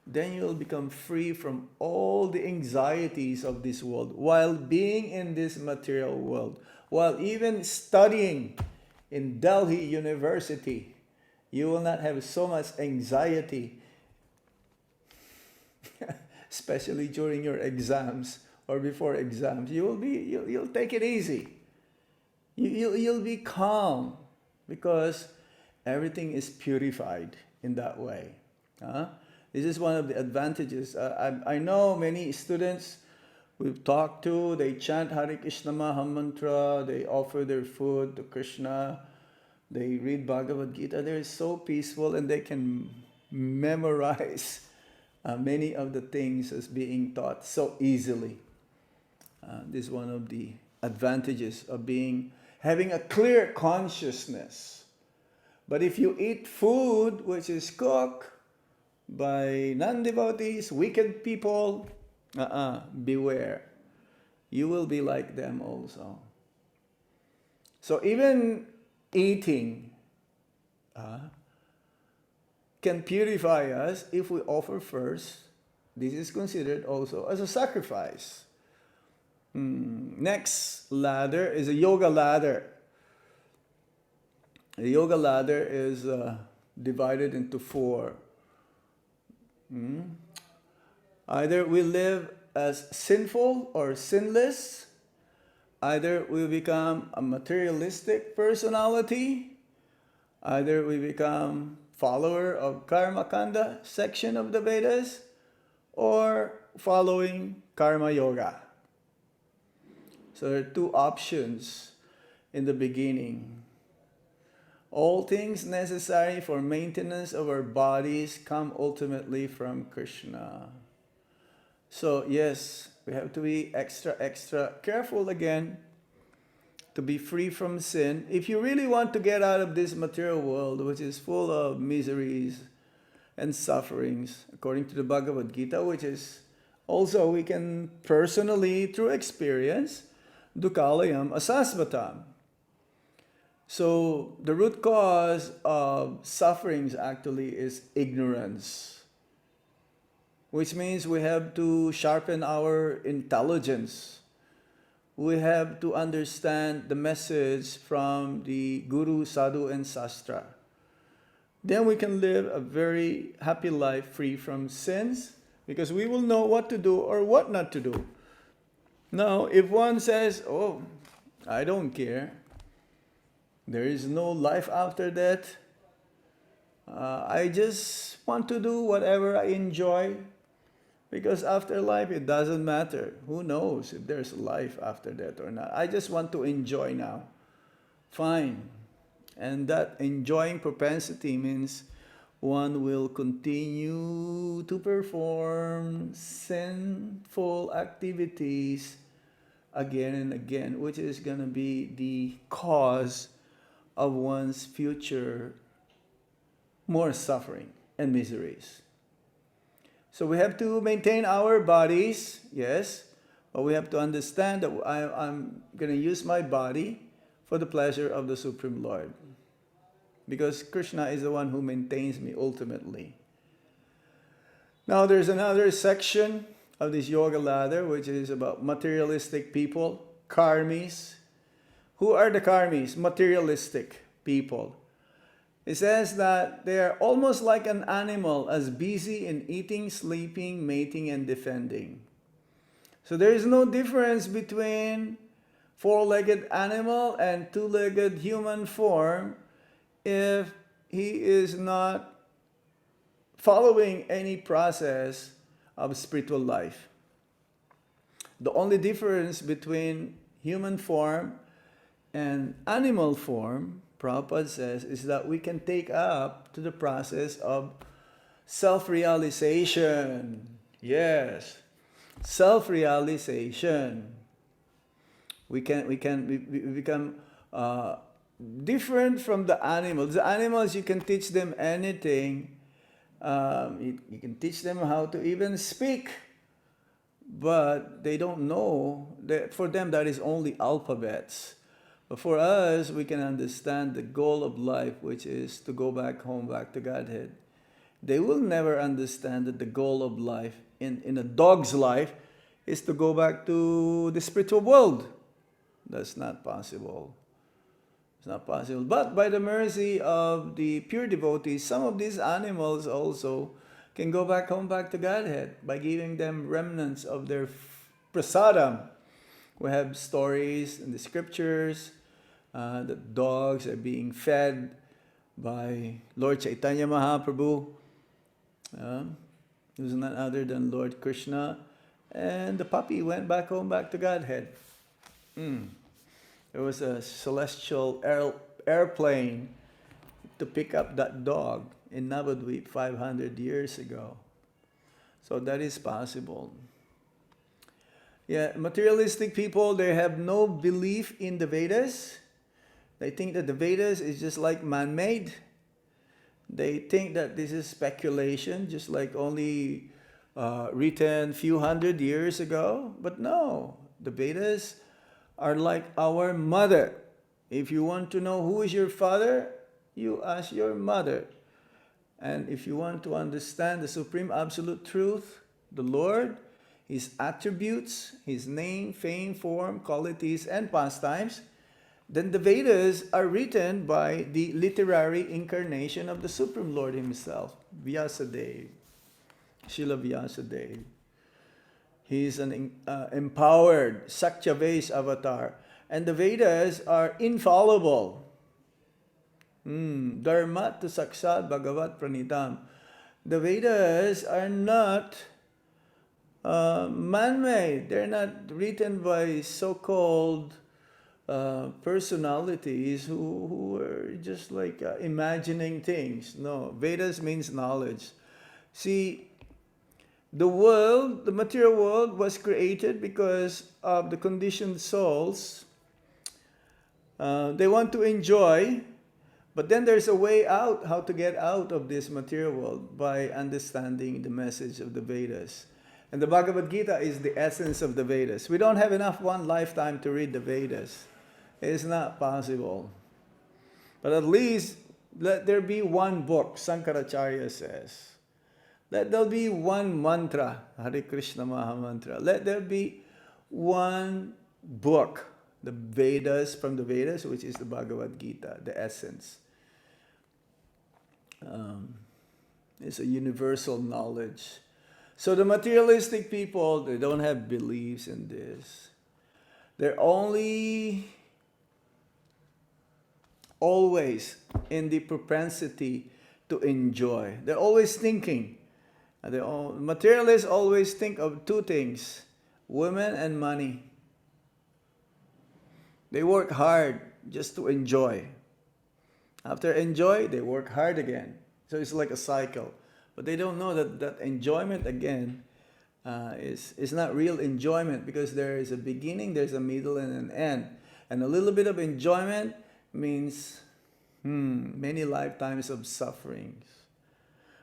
Speaker 3: then you'll become free from all the anxieties of this world while being in this material world. While even studying in Delhi University, you will not have so much anxiety, especially during your exams or before exams. You'll take it easy. You'll be calm because everything is purified in that way. This is one of the advantages. I know many students we've talked to, they chant Hare Krishna Maha Mantra, they offer their food to Krishna, they read Bhagavad Gita, they're so peaceful and they can memorize many of the things as being taught so easily. This is one of the advantages of having a clear consciousness. But if you eat food which is cooked by non-devotees, wicked people, beware. You will be like them also. So even eating can purify us if we offer first. This is considered also as a sacrifice. Next ladder is a yoga ladder. The yoga ladder is divided into four. Either we live as sinful or sinless, either we become a materialistic personality, either we become follower of Karma Kanda section of the Vedas, or following Karma Yoga. So there are two options in the beginning. All things necessary for maintenance of our bodies come ultimately from Krishna. So yes, we have to be extra careful again to be free from sin. If you really want to get out of this material world, which is full of miseries and sufferings, according to the Bhagavad Gita, which is also we can personally, through experience, dukkhalayam asasvatam. So the root cause of sufferings actually is ignorance, which means we have to sharpen our intelligence. We have to understand the message from the Guru, Sadhu, and Sastra. Then we can live a very happy life free from sins, because we will know what to do or what not to do. Now, if one says, oh, I don't care, there is no life after death, I just want to do whatever I enjoy, because after life it doesn't matter. Who knows if there's life after death or not? I just want to enjoy now. Fine. And that enjoying propensity means one will continue to perform sinful activities again and again, which is going to be the cause of one's future more suffering and miseries. So we have to maintain our bodies, yes, but we have to understand that I'm going to use my body for the pleasure of the Supreme Lord, because Krishna is the one who maintains me ultimately. Now there's another section of this yoga ladder which is about materialistic people, karmis. Who are the karmis? Materialistic people. It says that they are almost like an animal, as busy in eating, sleeping, mating, and defending. So there is no difference between four-legged animal and two-legged human form if he is not following any process of spiritual life. The only difference between human form and animal form, Prabhupada says, is that we can take up to the process of self-realization. Yes, self-realization. We become different from the animals. The animals, you can teach them anything. You can teach them how to even speak, but they don't know. For them, that is only alphabets. But for us, we can understand the goal of life, which is to go back home, back to Godhead. They will never understand that the goal of life, in a dog's life, is to go back to the spiritual world. That's not possible. It's not possible. But by the mercy of the pure devotees, some of these animals also can go back home, back to Godhead, by giving them remnants of their prasadam. We have stories in the scriptures that dogs are being fed by Lord Chaitanya Mahaprabhu, who's none other than Lord Krishna, and the puppy went back home, back to Godhead. There was a celestial airplane to pick up that dog in Navadvip 500 years ago. So that is possible. Yeah, materialistic people, they have no belief in the Vedas. They think that the Vedas is just like man-made. They think that this is speculation, just like only written few hundred years ago. But no, the Vedas are like our mother. If you want to know who is your father, you ask your mother. And if you want to understand the supreme absolute truth, the Lord, His attributes, His name, fame, form, qualities, and pastimes, then the Vedas are written by the literary incarnation of the Supreme Lord himself, Vyasadeva, Srila Vyasadeva. He is an empowered Sakyavesa avatar. And the Vedas are infallible. Dharma tu sakshat bhagavat pranitam. The Vedas are not man-made. They're not written by so-called personalities who are just like imagining things. No, Vedas means knowledge. See, the world, the material world, was created because of the conditioned souls. They want to enjoy, but then there's a way out, how to get out of this material world by understanding the message of the Vedas. And the Bhagavad Gita is the essence of the Vedas. We don't have enough one lifetime to read the Vedas. It's not possible. But at least let there be one book, Sankaracharya says. Let there be one mantra, Hare Krishna Maha Mantra. Let there be one book, the Vedas, from the Vedas, which is the Bhagavad Gita, the essence. It's a universal knowledge. So the materialistic people, they don't have beliefs in this. They're only always in the propensity to enjoy. They're always thinking. Materialists always think of two things, women and money. They work hard just to enjoy. After enjoy, they work hard again. So it's like a cycle. But they don't know that enjoyment again is not real enjoyment, because there is a beginning, there's a middle, and an end. And a little bit of enjoyment means many lifetimes of sufferings.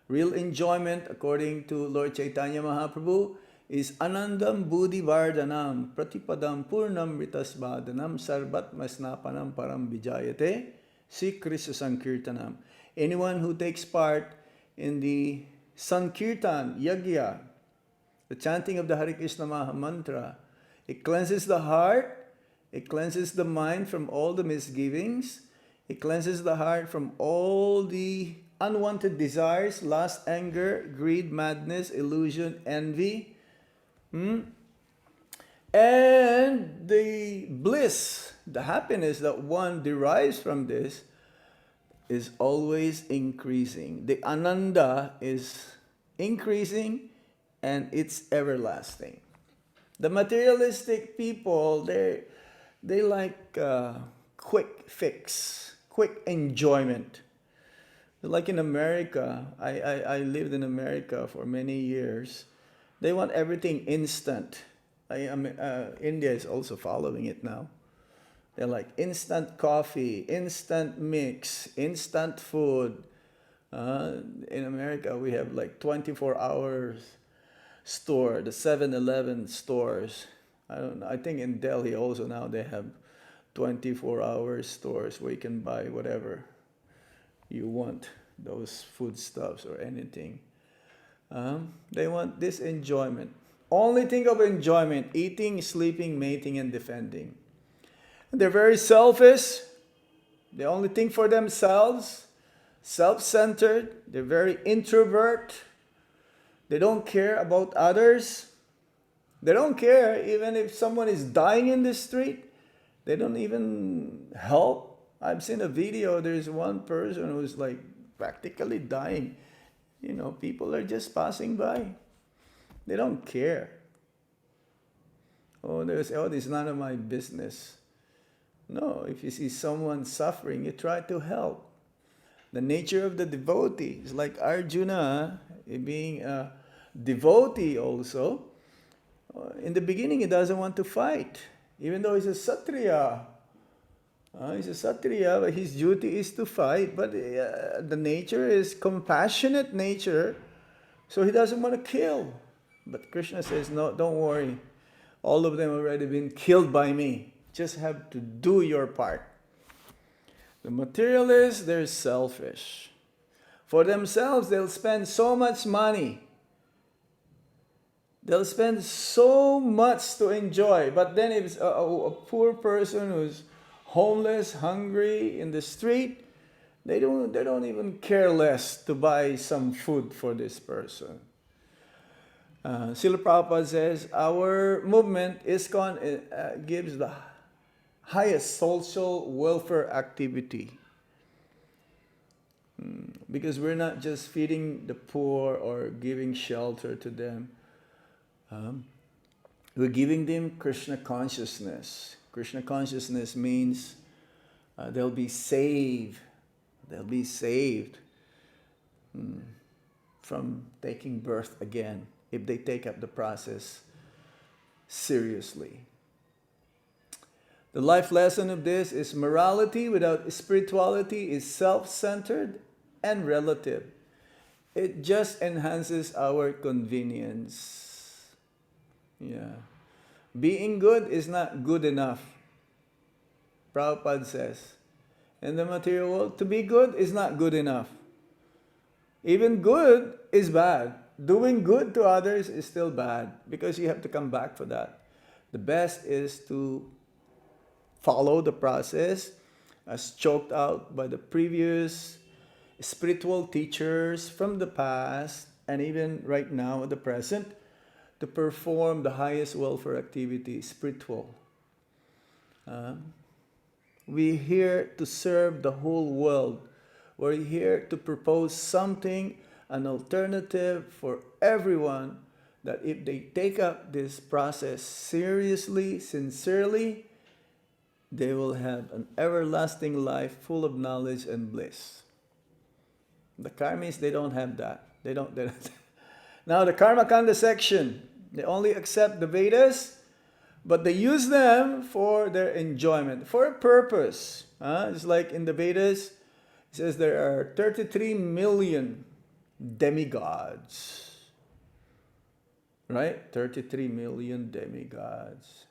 Speaker 3: Real enjoyment, according to Lord Chaitanya Mahaprabhu, is anandam buddhi vardhanam pratipadam purnam ritasvadanam sarvat masnapanam param vijayate si Krishna sankirtanam. Anyone who takes part in the sankirtan, yagya, the chanting of the Hare Krishna Maha Mantra, it cleanses the heart, it cleanses the mind from all the misgivings, it cleanses the heart from all the unwanted desires, lust, anger, greed, madness, illusion, envy. And the bliss, the happiness that one derives from this is always increasing. The ananda is increasing and it's everlasting. The materialistic people, they like quick fix, quick enjoyment. Like in America, I lived in America for many years. They want everything instant. India is also following it now. They're like instant coffee, instant mix, instant food. In America, we have like 24 hours store, the 7-Eleven stores. I think in Delhi also now they have 24 hours stores where you can buy whatever you want, those foodstuffs or anything. They want this enjoyment. Only think of enjoyment: eating, sleeping, mating, and defending. And they're very selfish. They only think for themselves, self-centered. They're very introvert. They don't care about others. They don't care even if someone is dying in the street. They don't even help. I've seen a video, there's one person who's like practically dying. You know, people are just passing by. They don't care. This is none of my business. No, if you see someone suffering, you try to help. The nature of the devotee is like Arjuna, being a devotee also. In the beginning, he doesn't want to fight, even though he's a Kshatriya. He's a Kshatriya, but his duty is to fight. But the nature is compassionate nature, so he doesn't want to kill. But Krishna says, no, don't worry. All of them already been killed by me. Just have to do your part. The materialists, they're selfish. For themselves, they'll spend so much money. They'll spend so much to enjoy. But then if it's a poor person who's homeless, hungry in the street, they don't even care less to buy some food for this person. Srila Prabhupada says our movement, ISKCON, gives the highest social welfare activity. Because we're not just feeding the poor or giving shelter to them. We're giving them Krishna consciousness. Krishna consciousness means they'll be saved. They'll be saved from taking birth again if they take up the process seriously. The life lesson of this is morality without spirituality is self-centered and relative. It just enhances our convenience. Yeah. Being good is not good enough. Prabhupada says, in the material world, to be good is not good enough. Even good is bad. Doing good to others is still bad because you have to come back for that. The best is to follow the process as chalked out by the previous spiritual teachers from the past and even right now at the present to perform the highest welfare activity, spiritual. We're here to serve the whole world. We're here to propose something, an alternative for everyone, that if they take up this process seriously, sincerely, they will have an everlasting life full of knowledge and bliss. The karmis, they don't have that. They don't. Now the Karma Kanda section, they only accept the Vedas, but they use them for their enjoyment, for a purpose. It's like in the Vedas, it says there are 33 million demigods. Right? 33 million demigods.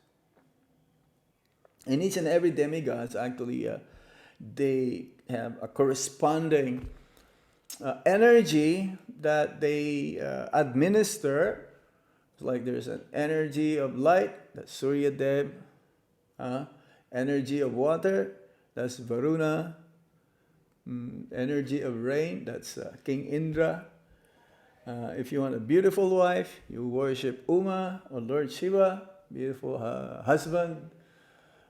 Speaker 3: And each and every demigods actually, they have a corresponding energy that they administer. It's like there's an energy of light, that's Surya Dev. Energy of water, that's Varuna. Energy of rain, that's King Indra. If you want a beautiful wife, you worship Uma or Lord Shiva, beautiful husband,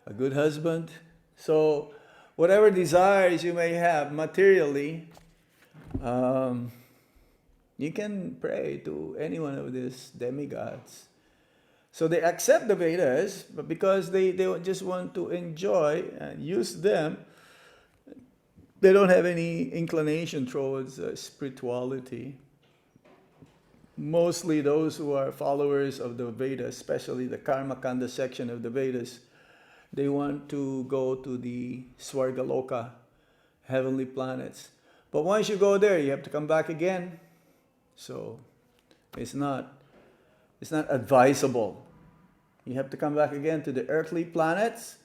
Speaker 3: a good husband. So whatever desires you may have materially, you can pray to any one of these demigods. So they accept the Vedas, but because they just want to enjoy and use them, they don't have any inclination towards spirituality. Mostly those who are followers of the Vedas, especially the Karma Kanda section of the Vedas, they want to go to the Swargaloka, heavenly planets. But once you go there, you have to come back again. So it's not advisable. You have to come back again to the earthly planets,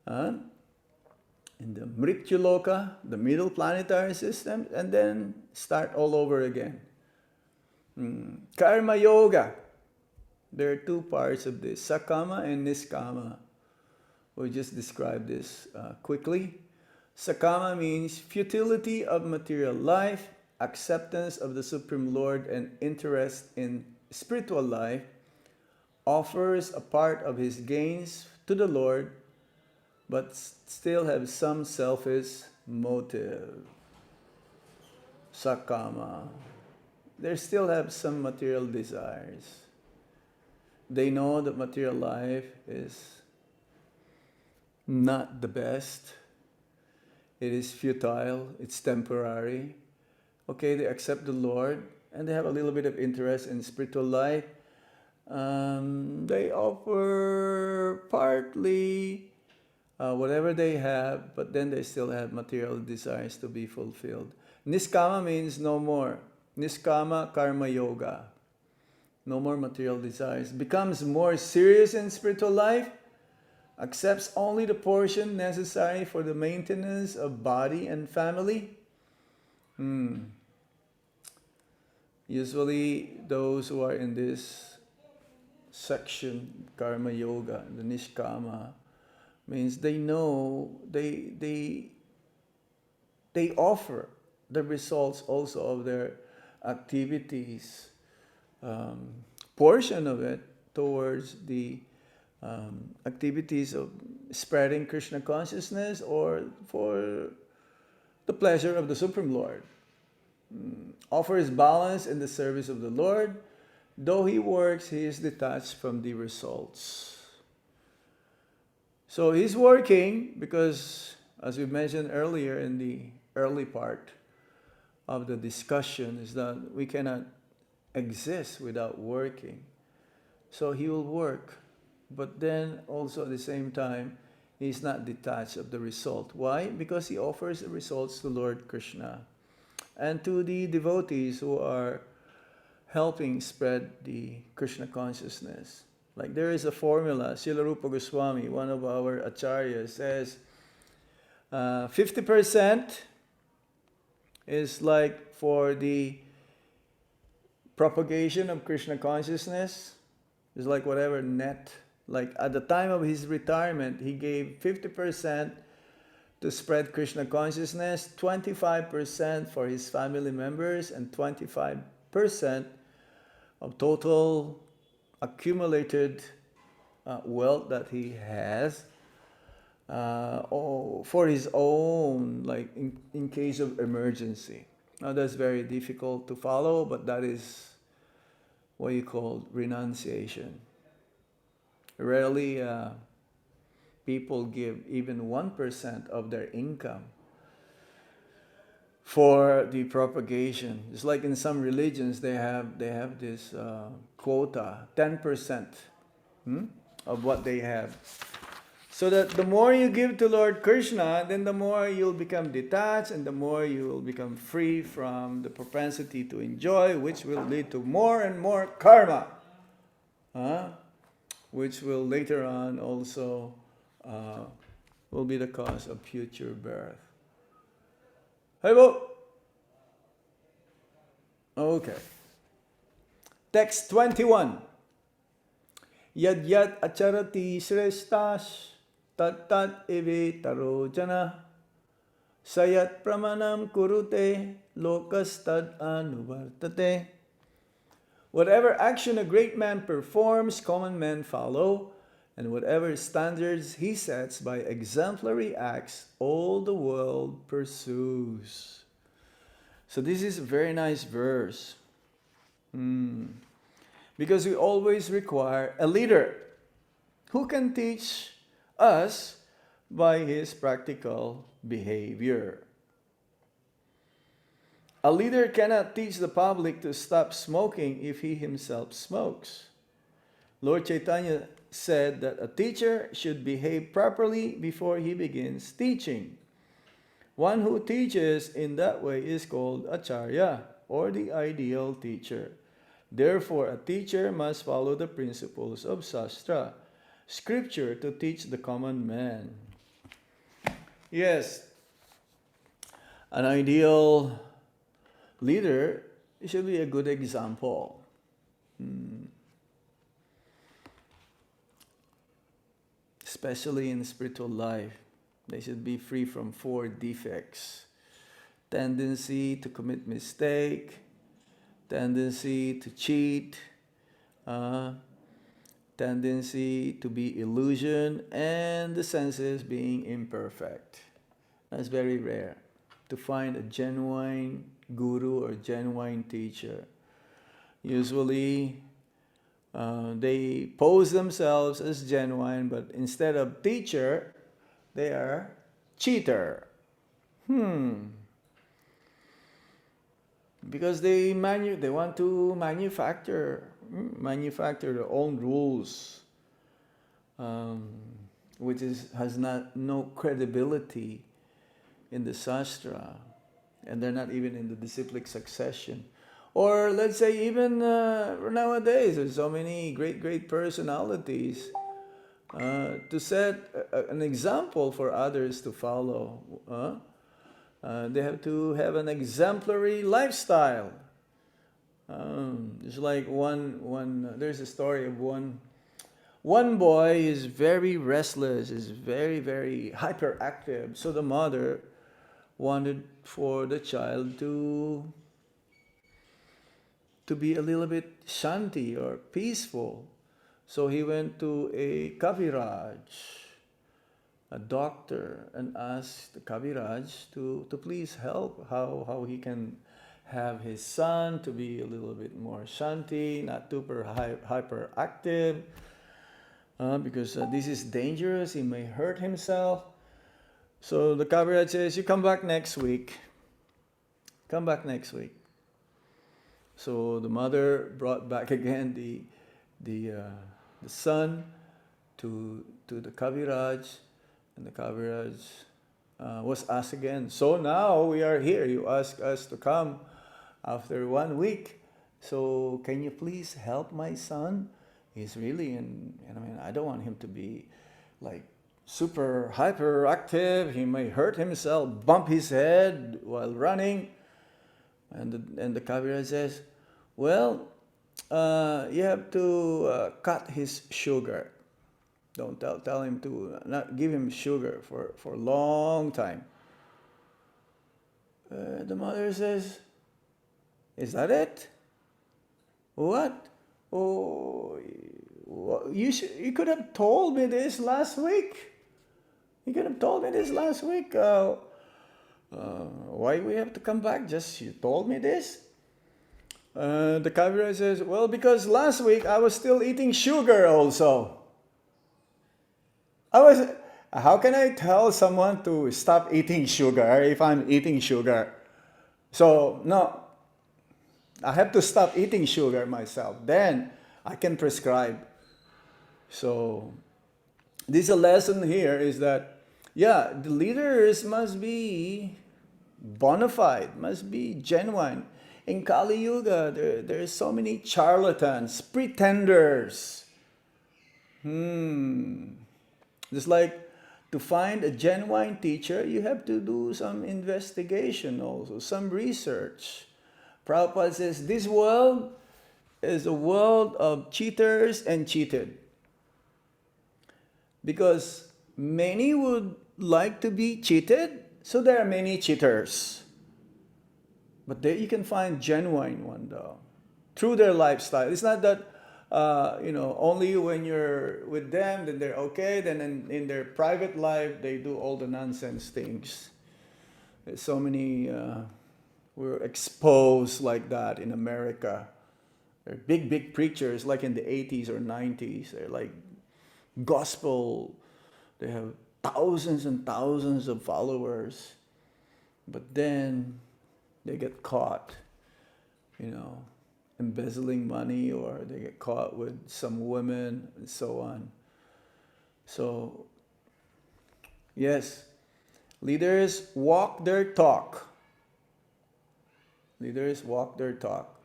Speaker 3: in the Mrityuloka, the middle planetary system, and then start all over again. Karma Yoga. There are two parts of this, Sakama and Niskama. We'll just describe this quickly. Sakama means futility of material life, acceptance of the Supreme Lord, and interest in spiritual life, offers a part of his gains to the Lord, but still have some selfish motive. Sakama. They still have some material desires. They know that material life is not the best. It is futile, it's temporary. Okay, they accept the Lord and they have a little bit of interest in spiritual life. They offer partly whatever they have, but then they still have material desires to be fulfilled. Niskama means no more. Niskama Karma Yoga. No more material desires. Becomes more serious in spiritual life. Accepts only the portion necessary for the maintenance of body and family. Usually those who are in this section, Karma Yoga, the Nishkama, Means they know, they offer the results also of their activities, portion of it towards the activities of spreading Krishna consciousness or for the pleasure of the Supreme Lord. Offers balance in the service of the Lord. Though he works, he is detached from the results. So he's working because, as we mentioned earlier in the early part of the discussion, is that we cannot exist without working. So he will work, but then also at the same time, he's not detached of the result. Why? Because he offers the results to Lord Krishna and to the devotees who are helping spread the Krishna consciousness. Like there is a formula, Srila Rupa Goswami, one of our acharyas, says 50% is like for the propagation of Krishna consciousness. It's like whatever net. Like at the time of his retirement, he gave 50% to spread Krishna consciousness, 25% for his family members, and 25% of total accumulated wealth that he has for his own, like in case of emergency. Now that's very difficult to follow, but that is what you call renunciation. Rarely people give even 1% of their income for the propagation. It's like in some religions they have this quota, 10% of what they have. So that the more you give to Lord Krishna, then the more you'll become detached and the more you will become free from the propensity to enjoy, which will lead to more and more karma, which will later on also will be the cause of future birth. Hello. Okay. Text 21. Yad yad acharati shreshtas tat tat eve taro jana sayat pramanam kurute lokas tad anuvartate. Whatever action a great man performs, common men follow, and whatever standards he sets by exemplary acts, all the world pursues. So this is a very nice verse. Because we always require a leader who can teach us by his practical behavior. A leader cannot teach the public to stop smoking if he himself smokes. Lord Chaitanya said that a teacher should behave properly before he begins teaching. One who teaches in that way is called acharya, or the ideal teacher. Therefore, a teacher must follow the principles of Shastra, scripture, to teach the common man. Yes, an ideal leader should be a good example. Especially in spiritual life, they should be free from 4 defects: tendency to commit mistake, tendency to cheat, tendency to be illusion, and the senses being imperfect. That's very rare to find a genuine guru or genuine teacher. Usually they pose themselves as genuine, but instead of teacher, they are cheater. Because they want to manufacture their own rules, which has no credibility in the Shastra, and they're not even in the disciplic succession. Or let's say even nowadays, there's so many great personalities to set an example for others to follow. They have to have an exemplary lifestyle. It's like there's a story of one one boy is very restless, is very, very hyperactive. So the mother wanted for the child to be a little bit shanti or peaceful. So he went to a Kaviraj, a doctor, and asked the Kaviraj to please help how he can have his son to be a little bit more shanti, not super hyperactive, because this is dangerous, he may hurt himself. So the Kaviraj says, you come back next week. Come back next week. So the mother brought back again the son to the Kaviraj, and the Kaviraj was asked again. So now we are here. You ask us to come after 1 week. So can you please help my son? He's really I don't want him to be like super hyperactive. He may hurt himself, bump his head while running. And the Kaviraj says, well, you have to cut his sugar. Don't tell him to not give him sugar for a long time. The mother says, is that it? What? Oh, you could have told me this last week. You could have told me this last week. Why we have to come back? Just you told me this? The Kaviraj says, well, because last week I was still eating sugar also. How can I tell someone to stop eating sugar if I'm eating sugar? So, no, I have to stop eating sugar myself. Then I can prescribe. So, this a lesson here is that, yeah, the leaders must be bona fide, must be genuine. In Kali Yuga, there are so many charlatans, pretenders. Just like to find a genuine teacher, you have to do some investigation also, some research. Prabhupada says this world is a world of cheaters and cheated. Because many would like to be cheated, so there are many cheaters. But there you can find genuine one though, through their lifestyle. It's not that only when you're with them, then they're okay. Then in their private life, they do all the nonsense things. There's so many, we're exposed like that in America. They're big preachers, like in the 80s or 90s. They're like gospel. They have thousands and thousands of followers. But then they get caught, embezzling money, or they get caught with some women and so on. So, yes, leaders walk their talk. Leaders walk their talk.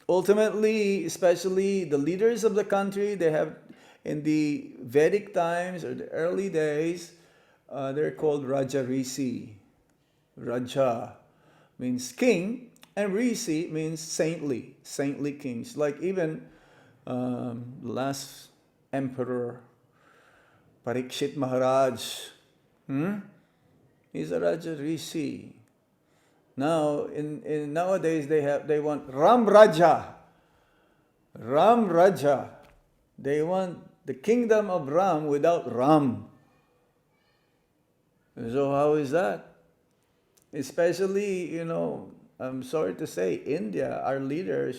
Speaker 3: Ultimately, especially the leaders of the country, they have, in the Vedic times or the early days, they're called Raja Rishi. Raja means king, and Rishi means saintly kings. Like even the last emperor, Parikshit Maharaj, he's a Raja Rishi. Now, in nowadays they want Ram Raja. They want the kingdom of Ram without Ram. So how is that? Especially, I'm sorry to say, India, our leader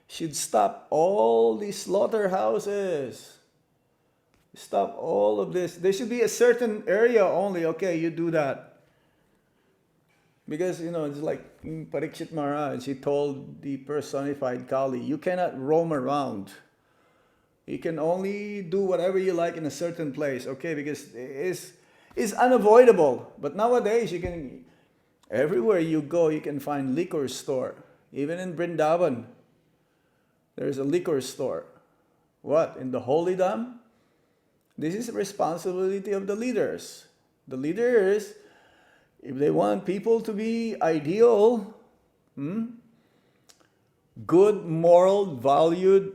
Speaker 3: should stop all these slaughterhouses. Stop all of this. There should be a certain area only. Okay, you do that. Because, it's like Parikshit Maharaj, he told the personified Kali, you cannot roam around. You can only do whatever you like in a certain place, okay? Because it's unavoidable. But nowadays, everywhere you go, you can find liquor store. Even in Vrindavan, there's a liquor store. What? In the holy dam? This is the responsibility of the leaders. The leaders, if they want people to be ideal, good, moral, valued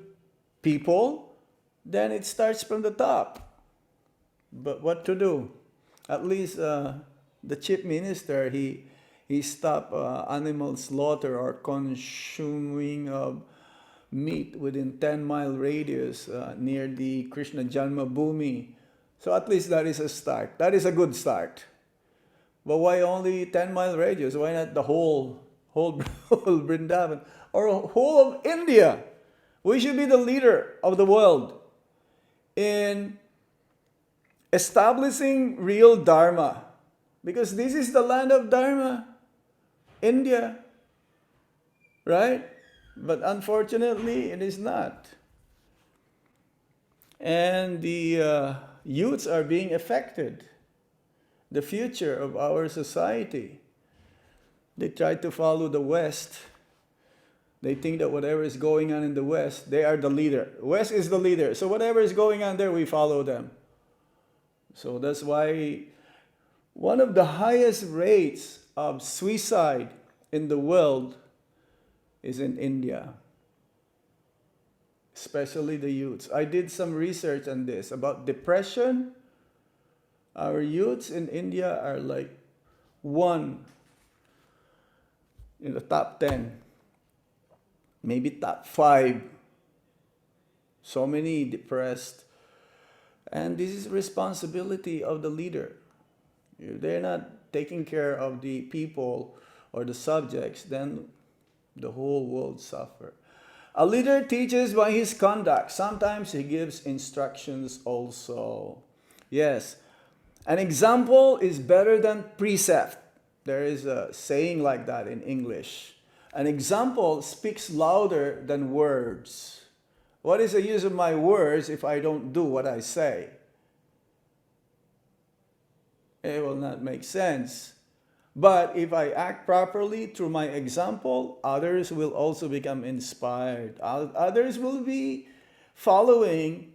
Speaker 3: people, then it starts from the top. But what to do? At least the chief minister, he stopped animal slaughter or consuming of meat within 10-mile radius near the Krishna Janmabhoomi. So at least that is a start. That is a good start. But why only 10-mile radius? Why not the whole Vrindavan or whole of India? We should be the leader of the world in establishing real Dharma, because this is the land of Dharma, India, right? But unfortunately, it is not. And the youths are being affected. The future of our society. They try to follow the West. They think that whatever is going on in the West, they are the leader. West is the leader. So whatever is going on there, we follow them. So that's why one of the highest rates of suicide in the world is in India. Especially the youths. I did some research on this about depression. Our youths in India are like one in the top 10, maybe top 5. So many depressed. And this is responsibility of the leader. If they're not taking care of the people or the subjects, then the whole world suffer. A leader teaches by his conduct. Sometimes he gives instructions also. Yes. An example is better than precept. There is a saying like that in English. An example speaks louder than words. What is the use of my words if I don't do what I say? It will not make sense. But if I act properly through my example, others will also become inspired. Others will be following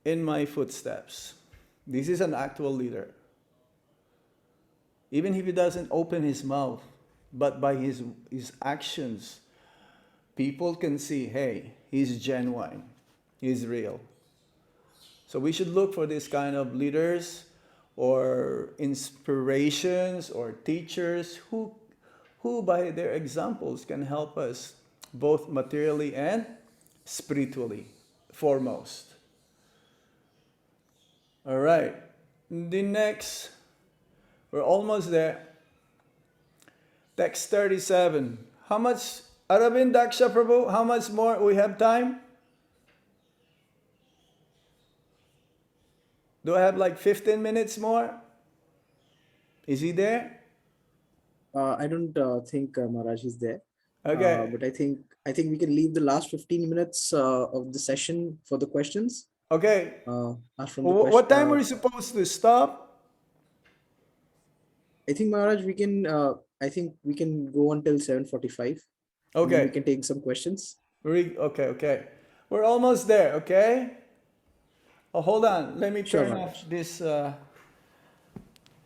Speaker 3: in my footsteps. This is an actual leader. Even if he doesn't open his mouth, but by his actions, people can see, hey, he's genuine, he's real. So we should look for this kind of leaders or inspirations or teachers who by their examples can help us both materially and spiritually, foremost. All right, the next, we're almost there. Text 37. How much, Aravind Daksha Prabhu, how much more we have time? Do I have like 15 minutes more? Is he there?
Speaker 1: I don't think Maharaj is there.
Speaker 3: Okay.
Speaker 1: But I think we can leave the last 15 minutes of the session for the questions.
Speaker 3: Okay.
Speaker 1: From the
Speaker 3: What time are we supposed to stop?
Speaker 1: I think Maharaj, we can go until 7:45.
Speaker 3: Okay.
Speaker 1: We can take some questions.
Speaker 3: Okay. We're almost there, okay? Oh, hold on. Let me turn off this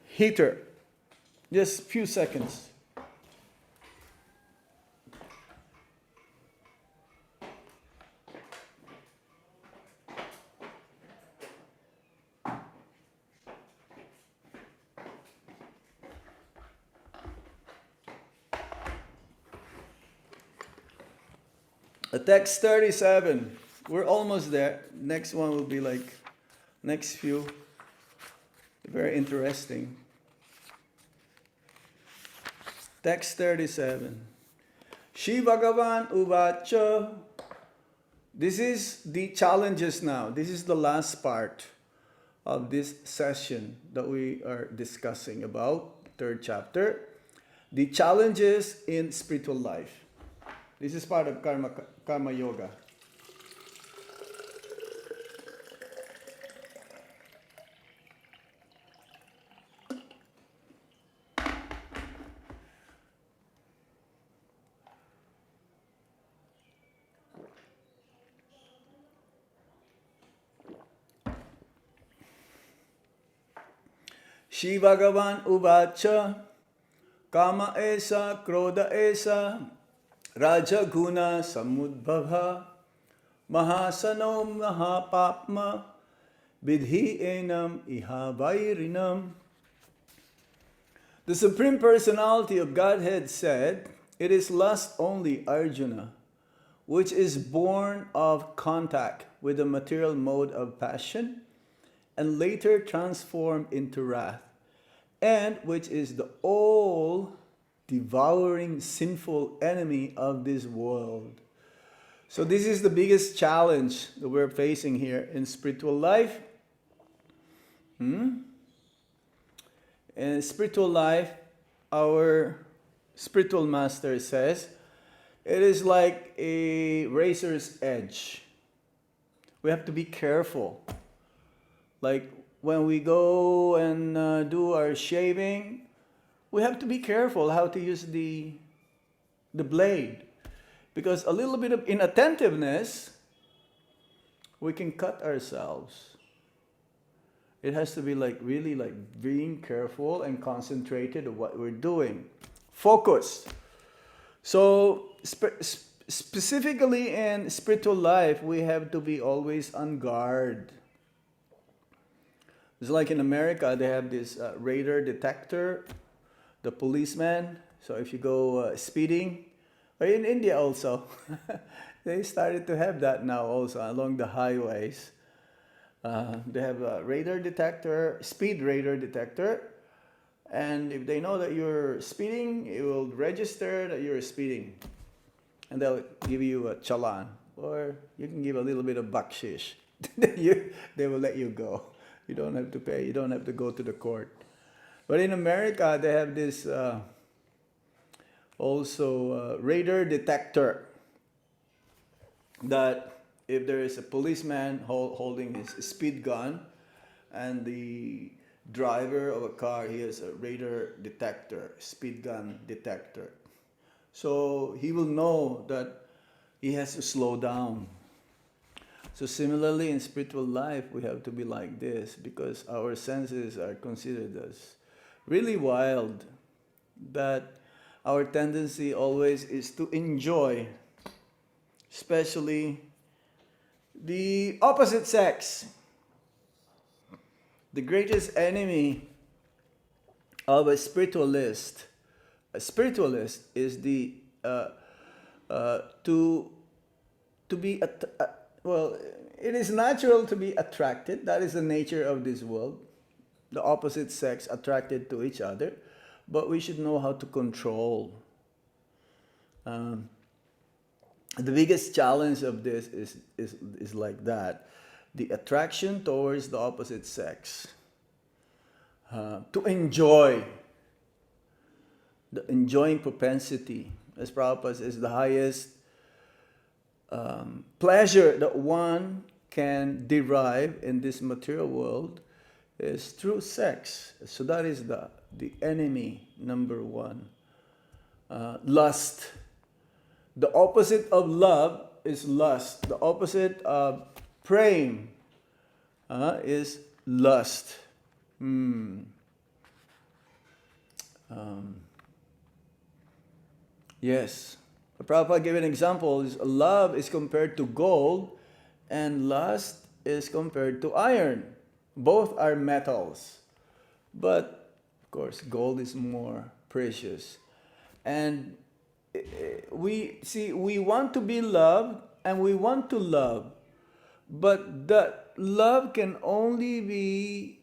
Speaker 3: heater. Just a few seconds. Text 37. We're almost there. Next one will be like next few. Very interesting. Text 37. Shri Bhagavan Uvacha. This is the challenges now. This is the last part of this session that we are discussing about, third chapter. The challenges in spiritual life. This is part of karma yoga. Shri Bhagavan Uvacha Kama Esa Krodha Esa Raja Guna Samudbhava mahasano mahapapma vidhi enam iha vairinam. The Supreme Personality of Godhead said, "It is lust only, Arjuna, which is born of contact with the material mode of passion and later transformed into wrath, and which is the all-devouring sinful enemy of this world." So this is the biggest challenge that we're facing here in spiritual life. In spiritual life, our spiritual master says, it is like a razor's edge. We have to be careful. Like when we go and do our shaving, we have to be careful how to use the blade. Because a little bit of inattentiveness, we can cut ourselves. It has to be like really like being careful and concentrated on what we're doing. Focus. So specifically in spiritual life, we have to be always on guard. It's like in America, they have this radar detector, the policeman. So if you go speeding, or in India also, they started to have that now also along the highways. They have a radar detector, speed radar detector, and if they know that you're speeding, it will register that you're speeding, and they'll give you a challan, or you can give a little bit of bakshish. They will let you go. You don't have to pay. You don't have to go to the court. But in America, they have this also radar detector that if there is a policeman holding his speed gun and the driver of a car, he has a radar detector, speed gun detector. So he will know that he has to slow down. So similarly in spiritual life, we have to be like this because our senses are considered as really wild, that our tendency always is to enjoy, especially the opposite sex. The greatest enemy of a spiritualist is the to be well. It is natural to be attracted. That is the nature of this world. The opposite sex attracted to each other, but we should know how to control. The biggest challenge of this is like that. The attraction towards the opposite sex. To enjoy. The enjoying propensity, as Prabhupada says, is the highest pleasure that one can derive in this material world is through sex. So that is the enemy number one. Lust. The opposite of love is lust. The opposite of praying is lust. Yes. Prabhupada gave an example. Love is compared to gold and lust is compared to iron. Both are metals. But, of course, gold is more precious. And we want to be loved and we want to love. But that love can only be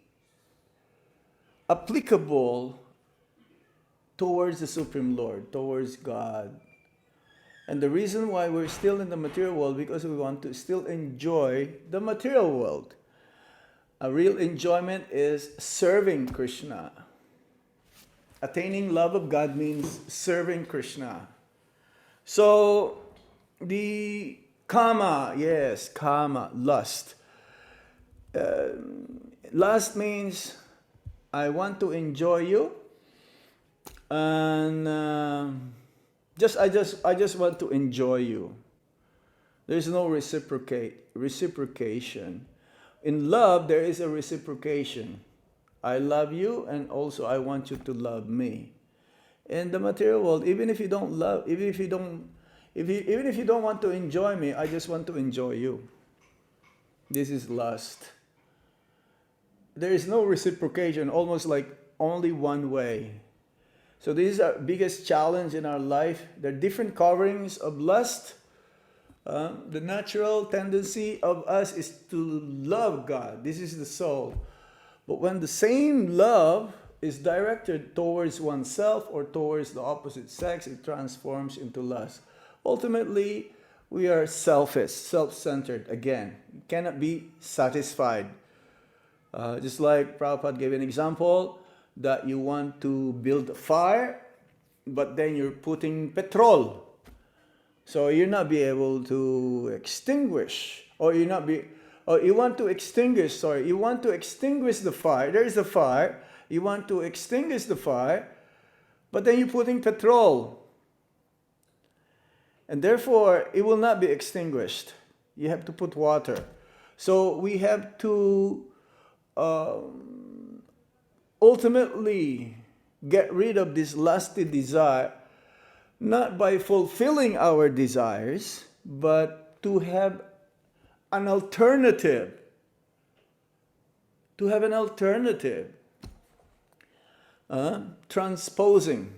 Speaker 3: applicable towards the Supreme Lord, towards God. And the reason why we're still in the material world, because we want to still enjoy the material world. A real enjoyment is serving Krishna. Attaining love of God means serving Krishna. So, the kama, lust. Lust means I want to enjoy you, and I just want to enjoy you. There's no reciprocation. In love, there is a reciprocation. I love you, and also I want you to love me. In the material world, even if you don't Even if you don't want to enjoy me, I just want to enjoy you. This is lust. There is no reciprocation, almost like only one way. So this is our biggest challenge in our life. There are different coverings of lust. The natural tendency of us is to love God. This is the soul. But when the same love is directed towards oneself or towards the opposite sex, it transforms into lust. Ultimately, we are selfish, self-centered again. Cannot be satisfied. Just like Prabhupada gave an example that you want to build a fire, but then you're putting petrol. So you'll not be able to extinguish, or you want to extinguish the fire. There is a fire. You want to extinguish the fire, but then you're putting petrol. And therefore, it will not be extinguished. You have to put water. So we have to ultimately get rid of this lusty desire, not by fulfilling our desires, but to have an alternative. To have an alternative. Transposing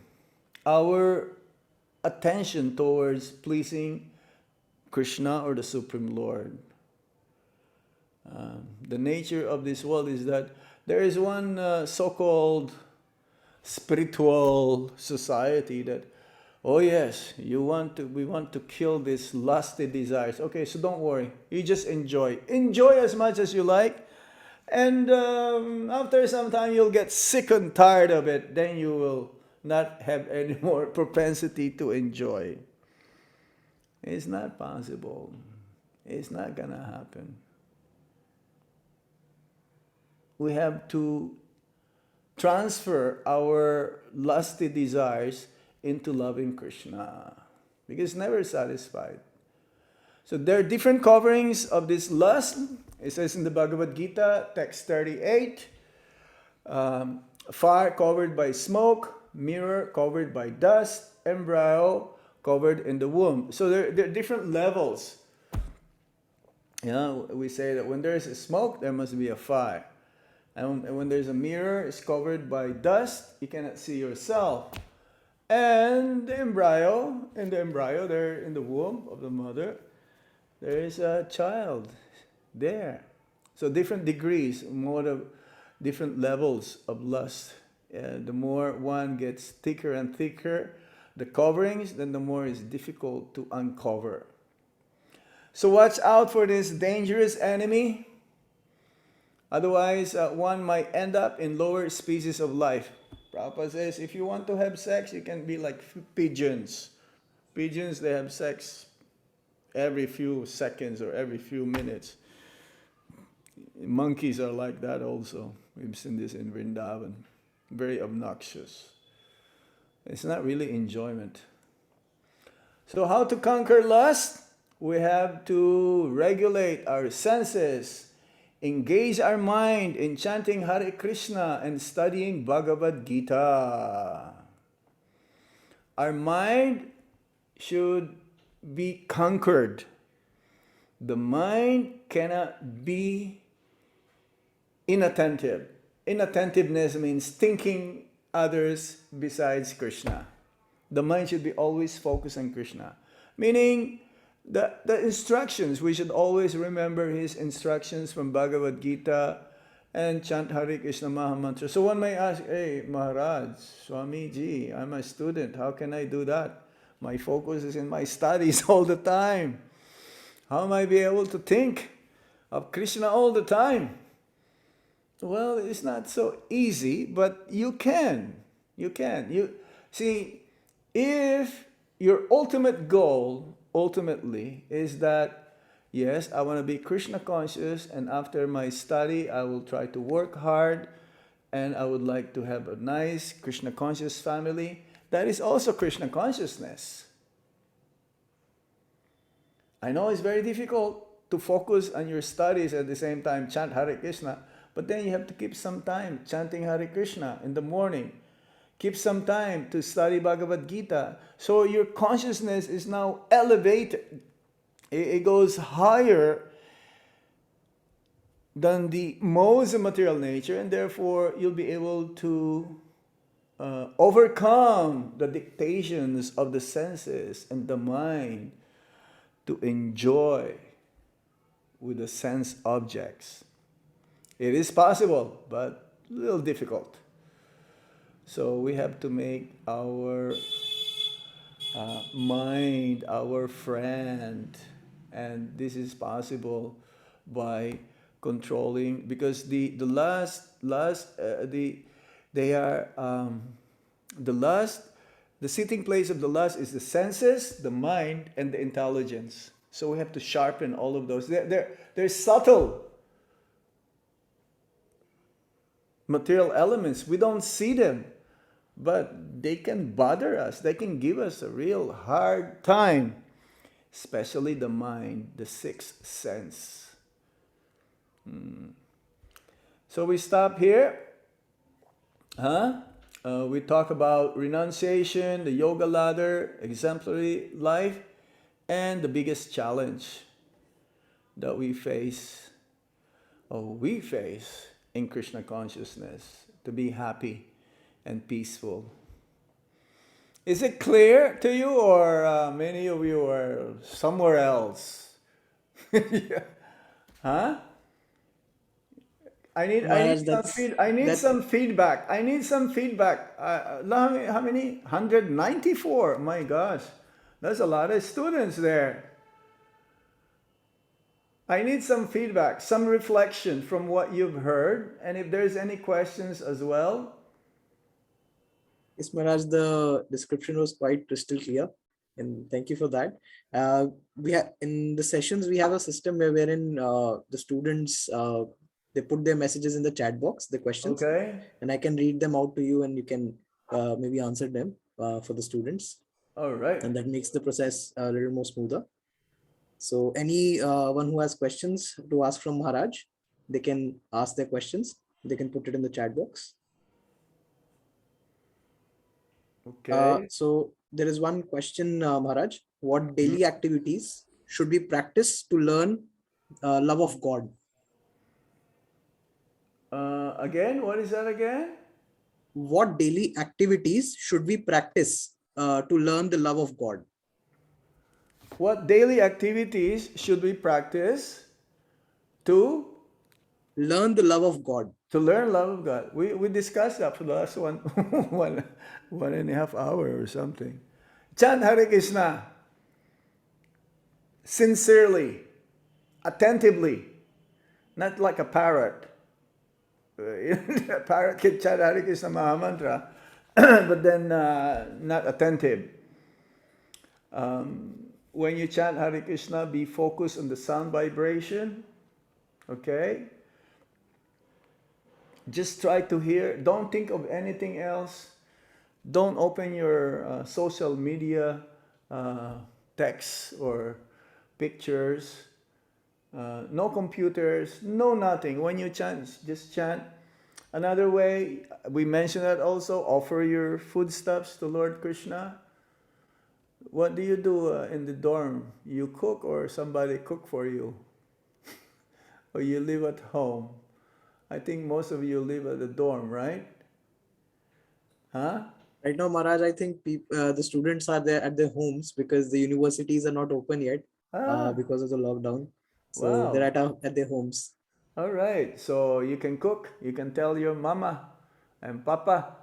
Speaker 3: our attention towards pleasing Krishna or the Supreme Lord. The nature of this world is that there is one so-called spiritual society that, oh yes, we want to kill these lusty desires. Okay, so don't worry, you just enjoy as much as you like, and after some time you'll get sick and tired of it. Then you will not have any more propensity to enjoy. It's not possible. It's not gonna happen. We have to transfer our lusty desires into loving Krishna, because it's never satisfied. So there are different coverings of this lust. It says in the Bhagavad Gita, text 38, fire covered by smoke, mirror covered by dust, embryo covered in the womb. So there are different levels. We say that when there is a smoke, there must be a fire. And when there's a mirror, it's covered by dust, you cannot see yourself. And the embryo, there in the womb of the mother, there is a child there. So different degrees, different levels of lust. The more one gets thicker and thicker, the coverings, then the more it's difficult to uncover. So watch out for this dangerous enemy. Otherwise, one might end up in lower species of life. Prabhupada says, if you want to have sex, you can be like pigeons. Pigeons, they have sex every few seconds or every few minutes. Monkeys are like that also. We've seen this in Vrindavan. Very obnoxious. It's not really enjoyment. So how to conquer lust? We have to regulate our senses, engage our mind in chanting Hare Krishna and studying Bhagavad Gita. Our mind should be conquered. The mind cannot be inattentive. Inattentiveness means thinking others besides Krishna. The mind should be always focused on Krishna. Meaning, the instructions, we should always remember his instructions from Bhagavad Gita and chant Hare Krishna Maha Mantra. So one may ask, hey Maharaj, Swami Ji, I'm a student, how can I do that? My focus is in my studies all the time. How am I be able to think of Krishna all the time? Well, it's not so easy, but you can. You see, if your ultimate goal ultimately is that, yes, I want to be Krishna conscious, and after my study I will try to work hard and I would like to have a nice Krishna conscious family, that is also Krishna consciousness. I know it's very difficult to focus on your studies at the same time chant Hare Krishna, but then you have to keep some time chanting Hare Krishna in the morning. Keep some time to study Bhagavad Gita. So your consciousness is now elevated. It goes higher than the modes of material nature, and therefore you'll be able to overcome the dictations of the senses and the mind to enjoy with the sense objects. It is possible, but a little difficult. So we have to make our mind our friend, and this is possible by controlling, because the sitting place of the lust is the senses, the mind, and the intelligence. So we have to sharpen all of those. They're subtle material elements. We don't see them, but they can bother us. They can give us a real hard time, especially the mind, the sixth sense. So we stop here. We talk about renunciation, the yoga ladder, exemplary life, and the biggest challenge that we face in Krishna consciousness, to be happy and peaceful. Is it clear to you, or many of you are somewhere else? Yeah. Huh? I need some feedback. I need some feedback. How many? 194. My gosh, that's a lot of students there. I need some feedback, some reflection from what you've heard, and if there's any questions as well.
Speaker 1: Yes, Maharaj, the description was quite crystal clear, and thank you for that. We have in the sessions we have a system wherein the students they put their messages in the chat box, the questions,
Speaker 3: Okay.
Speaker 1: and I can read them out to you, and you can maybe answer them for the students.
Speaker 3: All right.
Speaker 1: And that makes the process a little more smoother. So any one who has questions to ask from Maharaj, they can ask their questions. They can put it in the chat box.
Speaker 3: Okay.
Speaker 1: So there is one question, Maharaj. What daily activities should we practice to learn love of God?
Speaker 3: Again, what is that again?
Speaker 1: What daily activities should we practice to learn the love of God?
Speaker 3: What daily activities should we practice to
Speaker 1: learn the love of God?
Speaker 3: To learn love of God. We discussed that for the last one and a half hour or something. Chant Hare Krishna sincerely, attentively, not like a parrot. A parrot can chant Hare Krishna Mahamantra, but then not attentive. When you chant Hare Krishna, be focused on the sound vibration. Okay? Just try to hear. Don't think of anything else. Don't open your social media texts or pictures. No computers, no nothing. When you chant, just chant. Another way, we mentioned that also, offer your foodstuffs to Lord Krishna. What do you do in the dorm? You cook, or somebody cook for you? Or you live at home? I think most of you live at the dorm, right? Huh?
Speaker 1: Right now, Maharaj, I think the students are there at their homes because the universities are not open yet because of the lockdown. So
Speaker 3: Wow.
Speaker 1: they're at their homes.
Speaker 3: All right. So you can cook. You can tell your mama and papa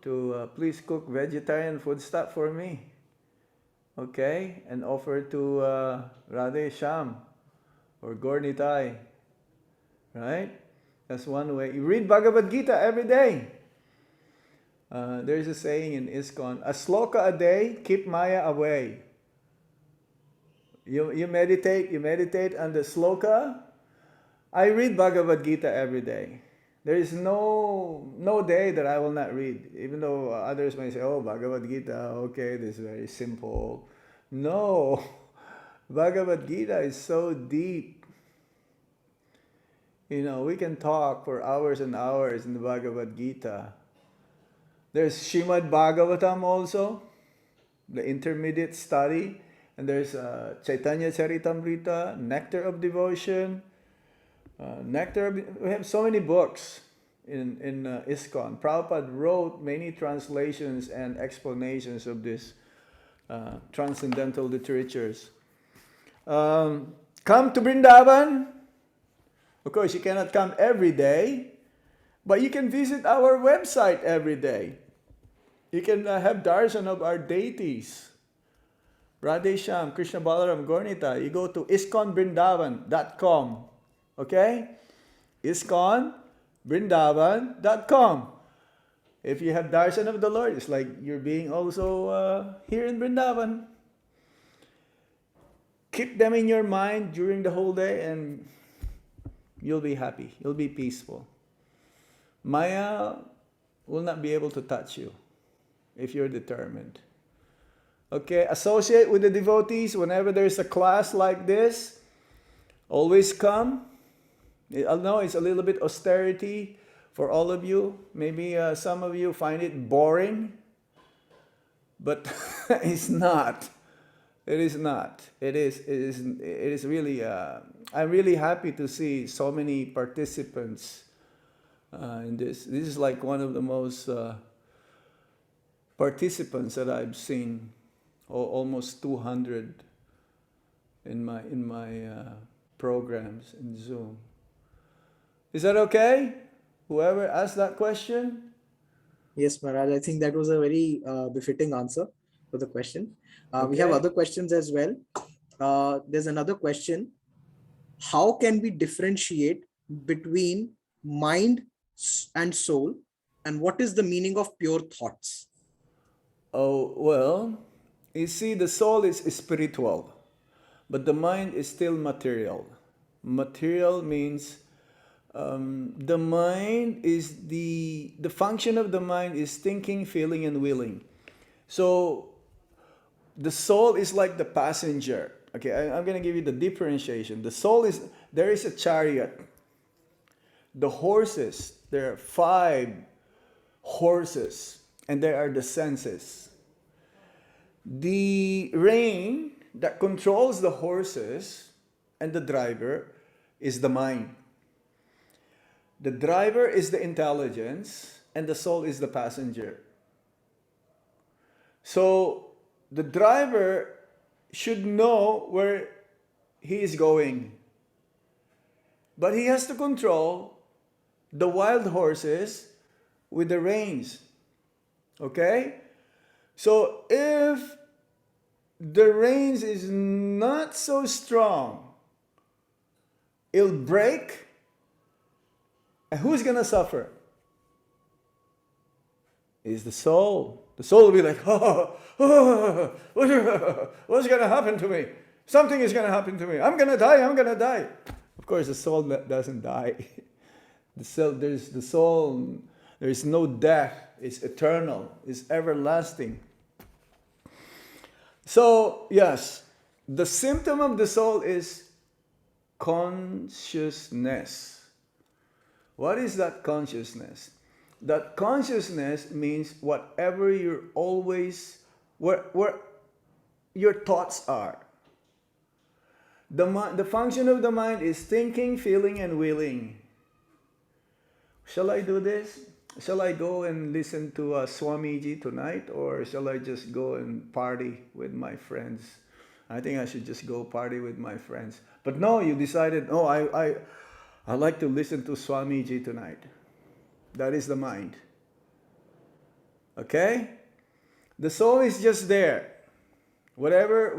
Speaker 3: to please cook vegetarian food stuff for me. Okay? And offer to Radhe Sham or Gornitai. Right? That's one way. You read Bhagavad Gita every day. There's a saying in ISKCON, a sloka a day, keep Maya away. You meditate on the sloka. I read Bhagavad Gita every day. There is no day that I will not read, even though others may say, oh, Bhagavad Gita, okay, this is very simple. No, Bhagavad Gita is so deep. You know, we can talk for hours and hours in the Bhagavad Gita. There's Shrimad Bhagavatam also, the intermediate study. And there's Chaitanya Charitamrita, Nectar of Devotion. We have so many books in ISKCON. Prabhupada wrote many translations and explanations of these transcendental literatures. Come to Vrindavan. Of course, you cannot come every day, but you can visit our website every day. You can have darshan of our deities. Radhesham, Krishna Balaram, Gornita. You go to iskonbrindavan.com. Okay? iskonbrindavan.com. If you have darshan of the Lord, it's like you're being also here in Vrindavan. Keep them in your mind during the whole day and you'll be happy. You'll be peaceful. Maya will not be able to touch you if you're determined. Okay, associate with the devotees whenever there's a class like this. Always come. I know it's a little bit austerity for all of you. Maybe some of you find it boring, but it's not. It is not. It is really. I'm really happy to see so many participants in this. This is like one of the most participants that I've seen. Almost 200 in my programs in Zoom. Is that okay? Whoever asked that question?
Speaker 1: Yes, Maharaj. I think that was a very befitting answer for the question. We have
Speaker 3: Okay.
Speaker 1: other questions as well. There's another question. How can we differentiate between mind and soul? And what is the meaning of pure thoughts?
Speaker 3: Oh, well, you see, the soul is spiritual, but the mind is still material. Material means the mind is the function of the mind is thinking, feeling, and willing. So the soul is like the passenger. Okay, I'm going to give you the differentiation. The soul is, there is a chariot. The horses, there are 5 horses, and there are the senses. The rein that controls the horses and the driver is the mind. The driver is the intelligence, and the soul is the passenger. So the driver should know where he is going, but he has to control the wild horses with the reins. Okay? So if the reins is not so strong, it'll break. And who's going to suffer? Is the soul. The soul will be like, what's going to happen to me? Something is going to happen to me. I'm going to die. I'm going to die. Of course, the soul doesn't die. The soul, there is no death. It's eternal. It's everlasting. So, yes, the symptom of the soul is consciousness. What is that consciousness? That consciousness means whatever you're always, where your thoughts are. The function of the mind is thinking, feeling, and willing. Shall I do this? Shall I go and listen to Swamiji tonight, or shall I just go and party with my friends? I think I should just go party with my friends. But no, you decided, oh, I like to listen to Swamiji tonight. That is the mind. Okay? The soul is just there. Whatever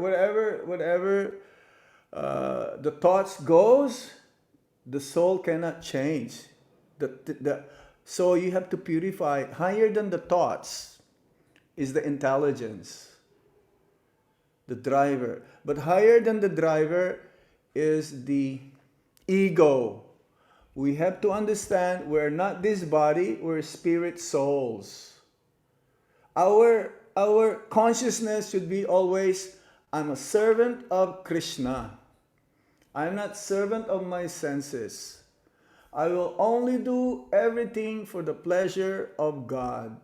Speaker 3: the thoughts goes, the soul cannot change. So you have to purify. Higher than the thoughts is the intelligence, the driver. But higher than the driver is the ego. We have to understand we're not this body, we're spirit souls. Our consciousness should be always, I'm a servant of Krishna. I'm not servant of my senses. I will only do everything for the pleasure of God.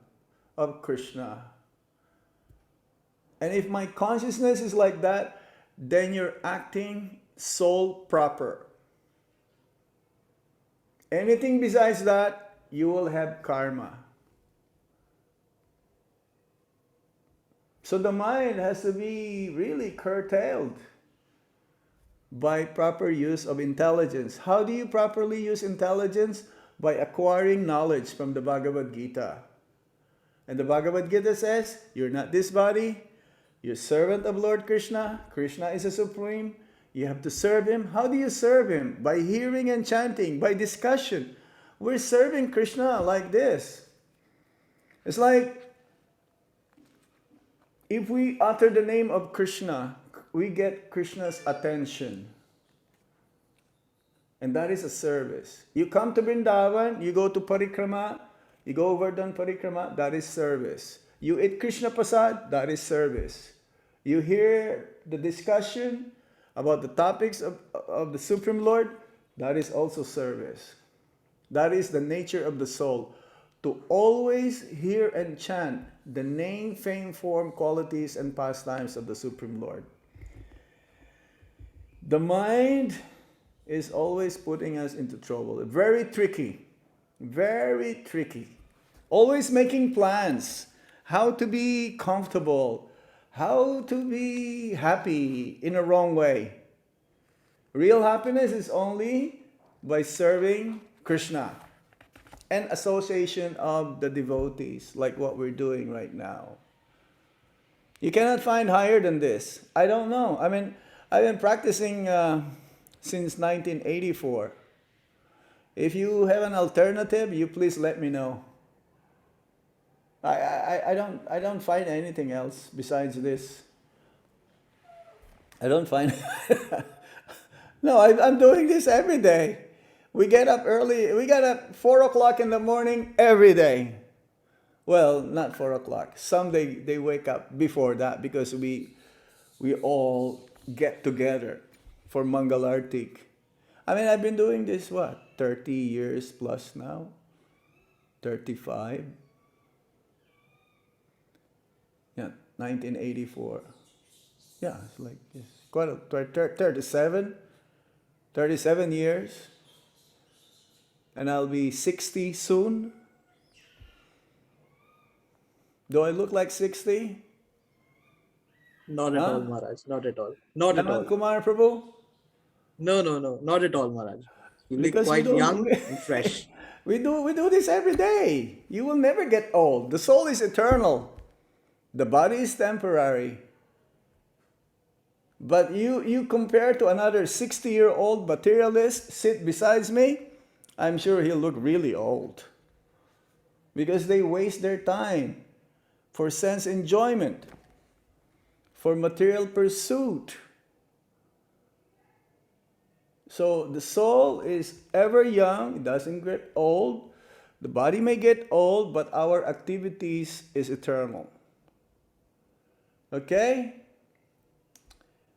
Speaker 3: of Krishna. And if my consciousness is like that, then you're acting soul proper. Anything besides that, you will have karma. So the mind has to be really curtailed by proper use of intelligence. How do you properly use intelligence? By acquiring knowledge from the Bhagavad Gita. And the Bhagavad Gita says, you're not this body, you're servant of Lord Krishna. Krishna is a supreme. You have to serve him. How do you serve him? By hearing and chanting, by discussion. We're serving Krishna like this. It's like if we utter the name of Krishna, we get Krishna's attention. And that is a service. You come to Vrindavan, you go to Parikrama, you go over done Parikrama, that is service. You eat Krishna Prasad, that is service. You hear the discussion about the topics of the Supreme Lord, that is also service. That is the nature of the soul. To always hear and chant the name, fame, form, qualities, and pastimes of the Supreme Lord. The mind is always putting us into trouble. Very tricky. Very tricky. Always making plans. How to be comfortable. How to be happy in a wrong way. Real happiness is only by serving Krishna and association of the devotees, like what we're doing right now. You cannot find higher than this. I don't know. I mean, I've been practicing since 1984. If you have an alternative, you please let me know. I don't find anything else besides this. I don't find. No, I'm doing this every day. We get up early. We get up 4 o'clock in the morning every day. Well, not 4 o'clock. Some they wake up before that because we all get together for Mangalartik. I mean, I've been doing this, 30 years plus now? 35? Yeah, 1984. Yeah, it's like quite a 37 years. And I'll be 60 soon. Do I look like 60?
Speaker 1: Not at all, Maharaj. Not at all. Not at all.
Speaker 3: Kumar Prabhu?
Speaker 1: No, not at all, Maharaj. You look
Speaker 3: Because
Speaker 1: quite young and fresh.
Speaker 3: we do this every day. You will never get old. The soul is eternal. The body is temporary. But you compare to another 60-year-old materialist sit besides me, I'm sure he'll look really old. Because they waste their time for sense enjoyment, for material pursuit. So the soul is ever young, it doesn't get old. The body may get old, but our activities is eternal. Okay?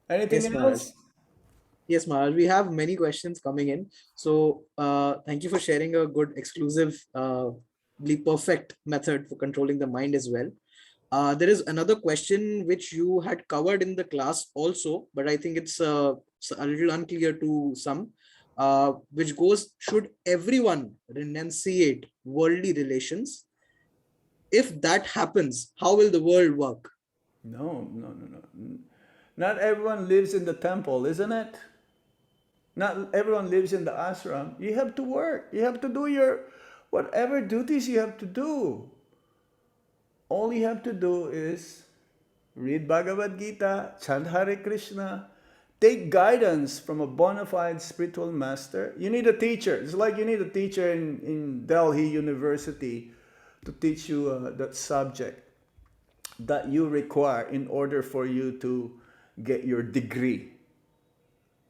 Speaker 3: Anything
Speaker 1: Yes, Maharaj.
Speaker 3: else?
Speaker 1: Yes, Maharaj. We have many questions coming in. So thank you for sharing a good, exclusive, perfect method for controlling the mind as well. There is another question which you had covered in the class also, but I think it's a little unclear to some, which goes, should everyone renunciate worldly relations? If that happens, how will the world work?
Speaker 3: No. Not everyone lives in the temple, isn't it? Not everyone lives in the ashram. You have to work. You have to do your whatever duties you have to do. All you have to do is read Bhagavad Gita, chant Hare Krishna, take guidance from a bona fide spiritual master. You need a teacher. It's like you need a teacher in Delhi University to teach you that subject that you require in order for you to get your degree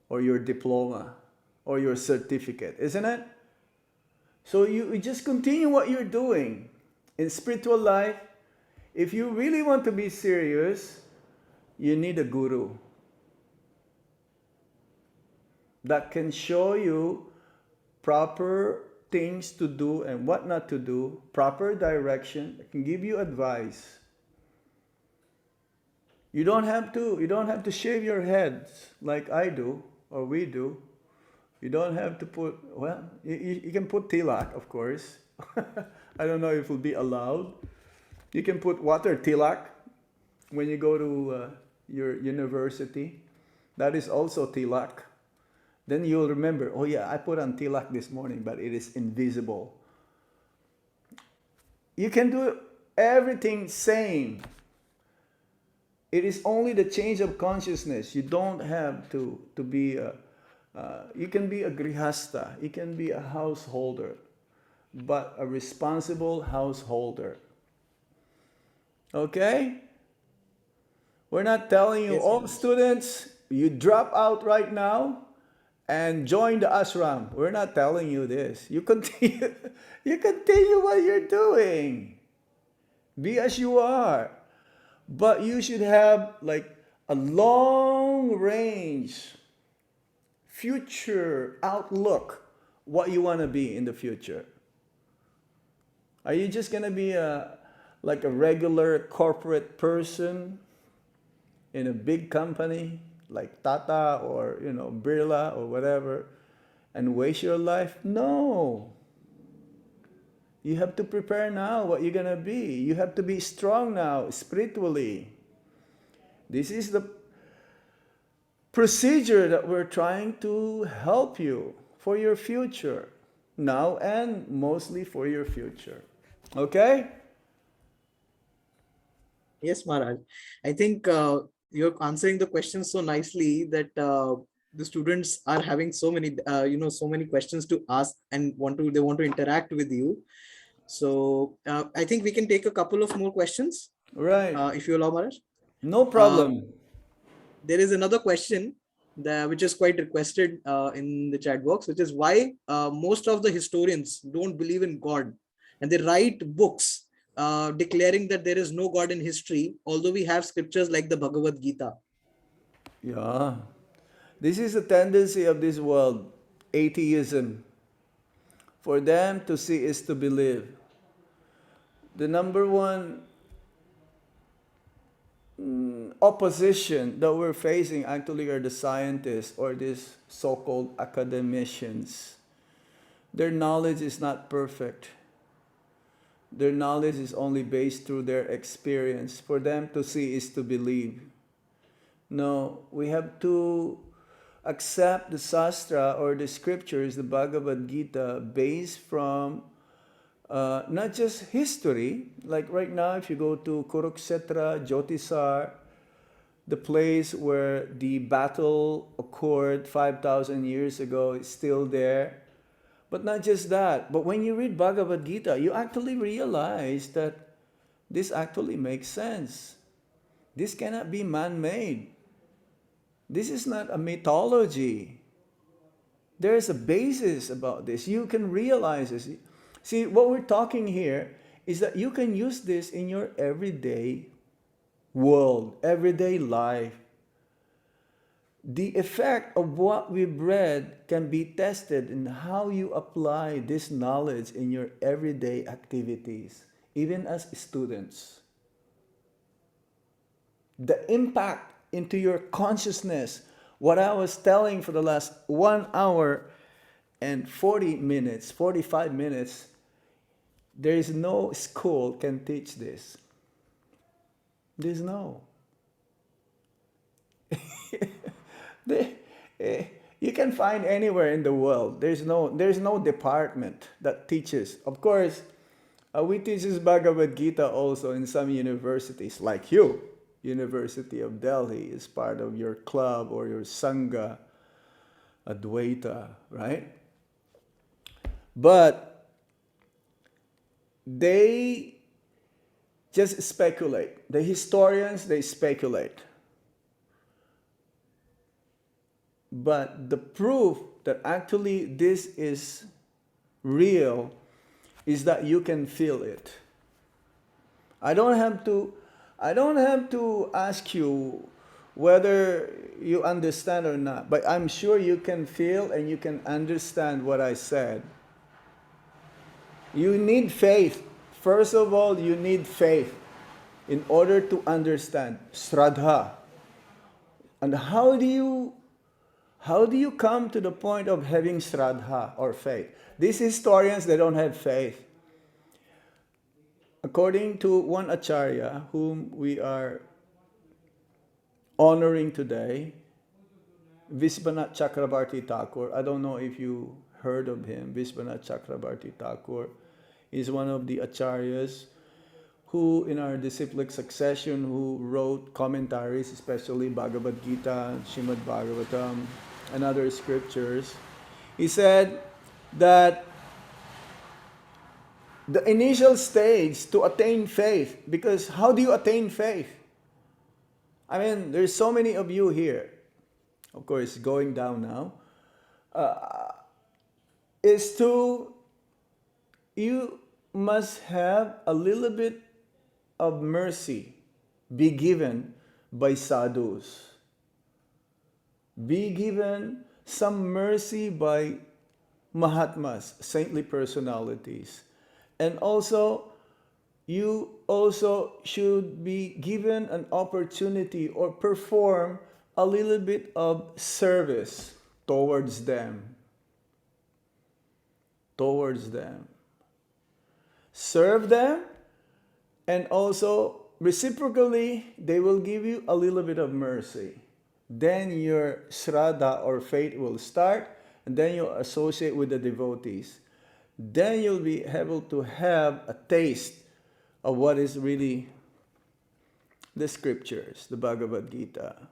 Speaker 3: or your diploma or your certificate, isn't it? So you just continue what you're doing in spiritual life. If you really want to be serious, you need a guru that can show you proper things to do and what not to do, proper direction. I can give you advice. You don't have to shave your heads like I do or we do. You don't have to put, well, you can put tilak, of course. I don't know if it will be allowed. You can put water tilak when you go to your university. That is also tilak. Then you'll remember, oh yeah, I put on tilak this morning, but it is invisible. You can do everything same. It is only the change of consciousness. You don't have to be a, you can be a grihasta, you can be a householder, but a responsible householder. Okay? We're not telling you, all students, you drop out right now and join the ashram. We're not telling you this. You continue, you continue what you're doing. Be as you are. But you should have like a long range future outlook, what you want to be in the future. Are you just going to be like a regular corporate person in a big company like Tata or Birla or whatever and waste your life? No. You have to prepare now what you're going to be. You have to be strong now spiritually. This is the procedure that we're trying to help you for your future now and mostly for your future. Okay?
Speaker 1: Yes, Maharaj. I think you're answering the question so nicely that the students are having so many, so many questions to ask and they want to interact with you. So I think we can take a couple of more questions.
Speaker 3: Right.
Speaker 1: If you allow, Maharaj.
Speaker 3: No problem.
Speaker 1: There is another question which is quite requested in the chat box, which is why most of the historians don't believe in God and they write books declaring that there is no God in history, although we have scriptures like the Bhagavad Gita.
Speaker 3: Yeah. This is a tendency of this world, atheism. For them to see is to believe. The number one opposition that we're facing actually are the scientists or these so-called academicians. Their knowledge is not perfect. Their knowledge is only based through their experience. For them to see is to believe. No, we have to accept the Shastra or the scriptures, the Bhagavad Gita, based from not just history. Like right now, if you go to Kurukshetra, Jyotisar, the place where the battle occurred 5,000 years ago is still there. But not just that, but when you read Bhagavad Gita, you actually realize that this actually makes sense. This cannot be man-made. This is not a mythology. There is a basis about this. You can realize this. See, what we're talking here is that you can use this in your everyday world, everyday life. The effect of what we've read can be tested in how you apply this knowledge in your everyday activities, even as students. The impact into your consciousness, what I was telling for the last 1 hour and 40 minutes, 45 minutes, there is no school can teach this. There's no. You can find anywhere in the world. There's no department that teaches. Of course, we teach Bhagavad Gita also in some universities, like you. University of Delhi is part of your club or your Sangha, Advaita, right? But they just speculate. The historians, they speculate. But the proof that actually this is real is that you can feel it. I don't have to ask you whether you understand or not, but I'm sure you can feel and you can understand what I said. You need faith. First of all, you need faith in order to understand Shraddha. And how do you come to the point of having Shraddha or faith? These historians, they don't have faith. According to one Acharya, whom we are honoring today, Vishwanath Chakrabarti Thakur. I don't know if you heard of him. Vishwanath Chakrabarti Thakur is one of the Acharyas who, in our disciplic succession, who wrote commentaries, especially Bhagavad Gita, Srimad Bhagavatam, and other scriptures. He said that the initial stage to attain faith, because how do you attain faith? I mean, there's so many of you here, of course, going down now, is to, you must have a little bit of mercy be given by sadhus. Be given some mercy by Mahatmas, saintly personalities. And also, you also should be given an opportunity or perform a little bit of service towards them. Towards them. Serve them, and also reciprocally, they will give you a little bit of mercy. Then your Shraddha or faith will start, and then you'll associate with the devotees. Then you'll be able to have a taste of what is really the scriptures, the Bhagavad Gita.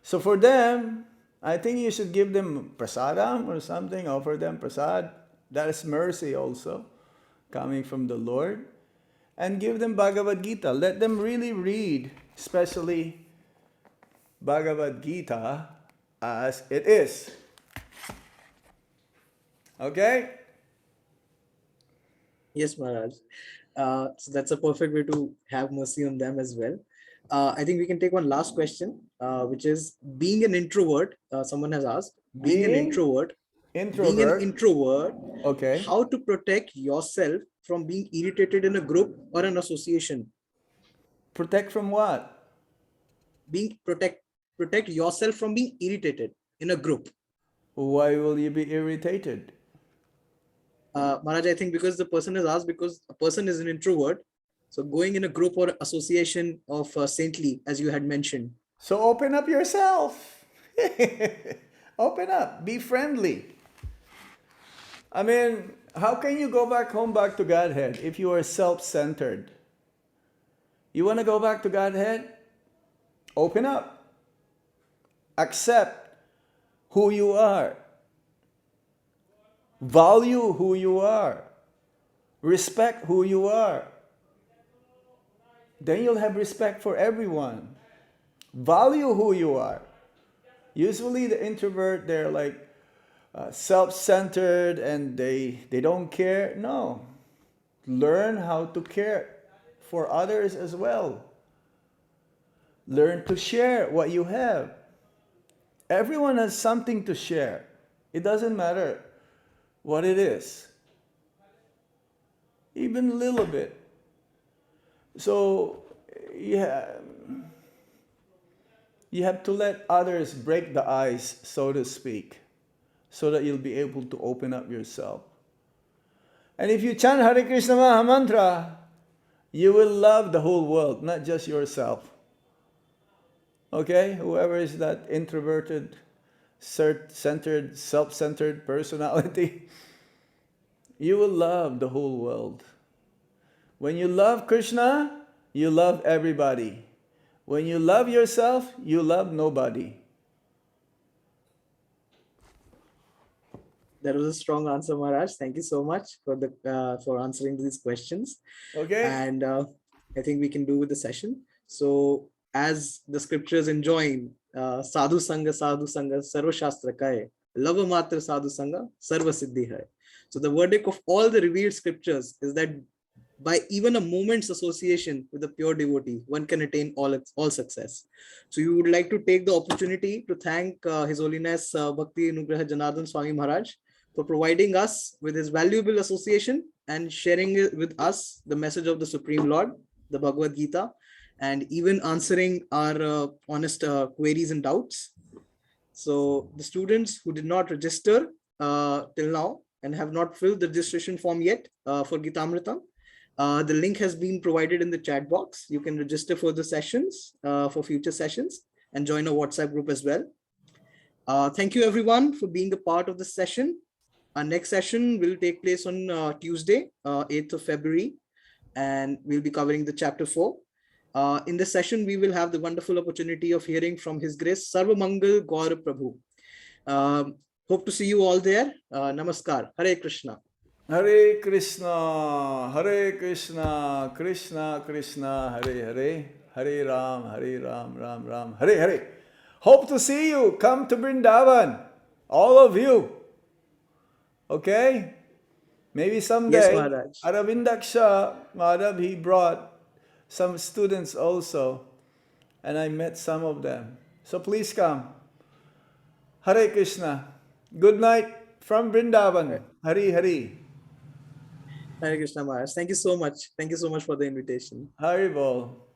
Speaker 3: So for them, I think you should give them prasadam or something, offer them prasad. That is mercy also, coming from the Lord. And give them Bhagavad Gita. Let them really read, especially Bhagavad Gita as it is. Okay?
Speaker 1: Yes, Maharaj. So that's a perfect way to have mercy on them as well. I think we can take one last question, which is being an introvert. Someone has asked, being an introvert,
Speaker 3: Okay.
Speaker 1: how to protect yourself from being irritated in a group or an association?
Speaker 3: Protect from what?
Speaker 1: Protect yourself from being irritated in a group.
Speaker 3: Why will you be irritated?
Speaker 1: Maharaj, I think because the person has asked, because a person is an introvert, so going in a group or association of saintly, as you had mentioned.
Speaker 3: So open up yourself. Open up. Be friendly. I mean, how can you go back home, back to Godhead, if you are self-centered? You want to go back to Godhead? Open up. Accept who you are. Value who you are. Respect who you are. Then you'll have respect for everyone. Value who you are. Usually the introvert, they're like self-centered and they don't care. No. Learn how to care for others as well. Learn to share what you have. Everyone has something to share. It doesn't matter what it is. Even a little bit. So, yeah, you have to let others break the ice, so to speak, so that you'll be able to open up yourself. And if you chant Hare Krishna Maha Mantra, you will love the whole world, not just yourself. Okay? Whoever is that introverted, centered, self-centered personality, you will love the whole world. When you love Krishna, you love everybody. When you love yourself, you love nobody.
Speaker 1: That was a strong answer, Maharaj. Thank you so much for answering these questions.
Speaker 3: Okay.
Speaker 1: And I think we can do with the session. So, as the scriptures enjoin, sadhu sanga, sarva shastra kaye, lava matra sadhu sanga, sarva siddhi hai. So the verdict of all the revealed scriptures is that by even a moment's association with a pure devotee, one can attain all success. So you would like to take the opportunity to thank His Holiness Bhakti Anugraha Janardhana Swami Maharaj for providing us with his valuable association and sharing with us the message of the Supreme Lord, the Bhagavad Gita, and even answering our honest queries and doubts. So the students who did not register till now and have not filled the registration form yet for Gitamritam, the link has been provided in the chat box. You can register for the sessions, for future sessions, and join a WhatsApp group as well. Thank you everyone for being a part of this session. Our next session will take place on Tuesday, 8th of February, and we'll be covering the chapter 4. In this session, we will have the wonderful opportunity of hearing from His Grace Sarvamangal Gaur Prabhu. Hope to see you all there. Namaskar. Hare Krishna.
Speaker 3: Hare Krishna, Hare Krishna, Krishna Krishna, Hare Hare, Hare Ram, Ram Ram, Hare Hare. Hope to see you. Come to Vrindavan, all of you. Okay? Maybe someday.
Speaker 1: Yes, Maharaj.
Speaker 3: Aravindaksha Madhav, he brought some students also, and I met some of them. So please come. Hare Krishna. Good night from Vrindavan. Hari Hari.
Speaker 1: Hare Krishna Maharaj. Thank you so much. Thank you so much for the invitation.
Speaker 3: Hari Bol.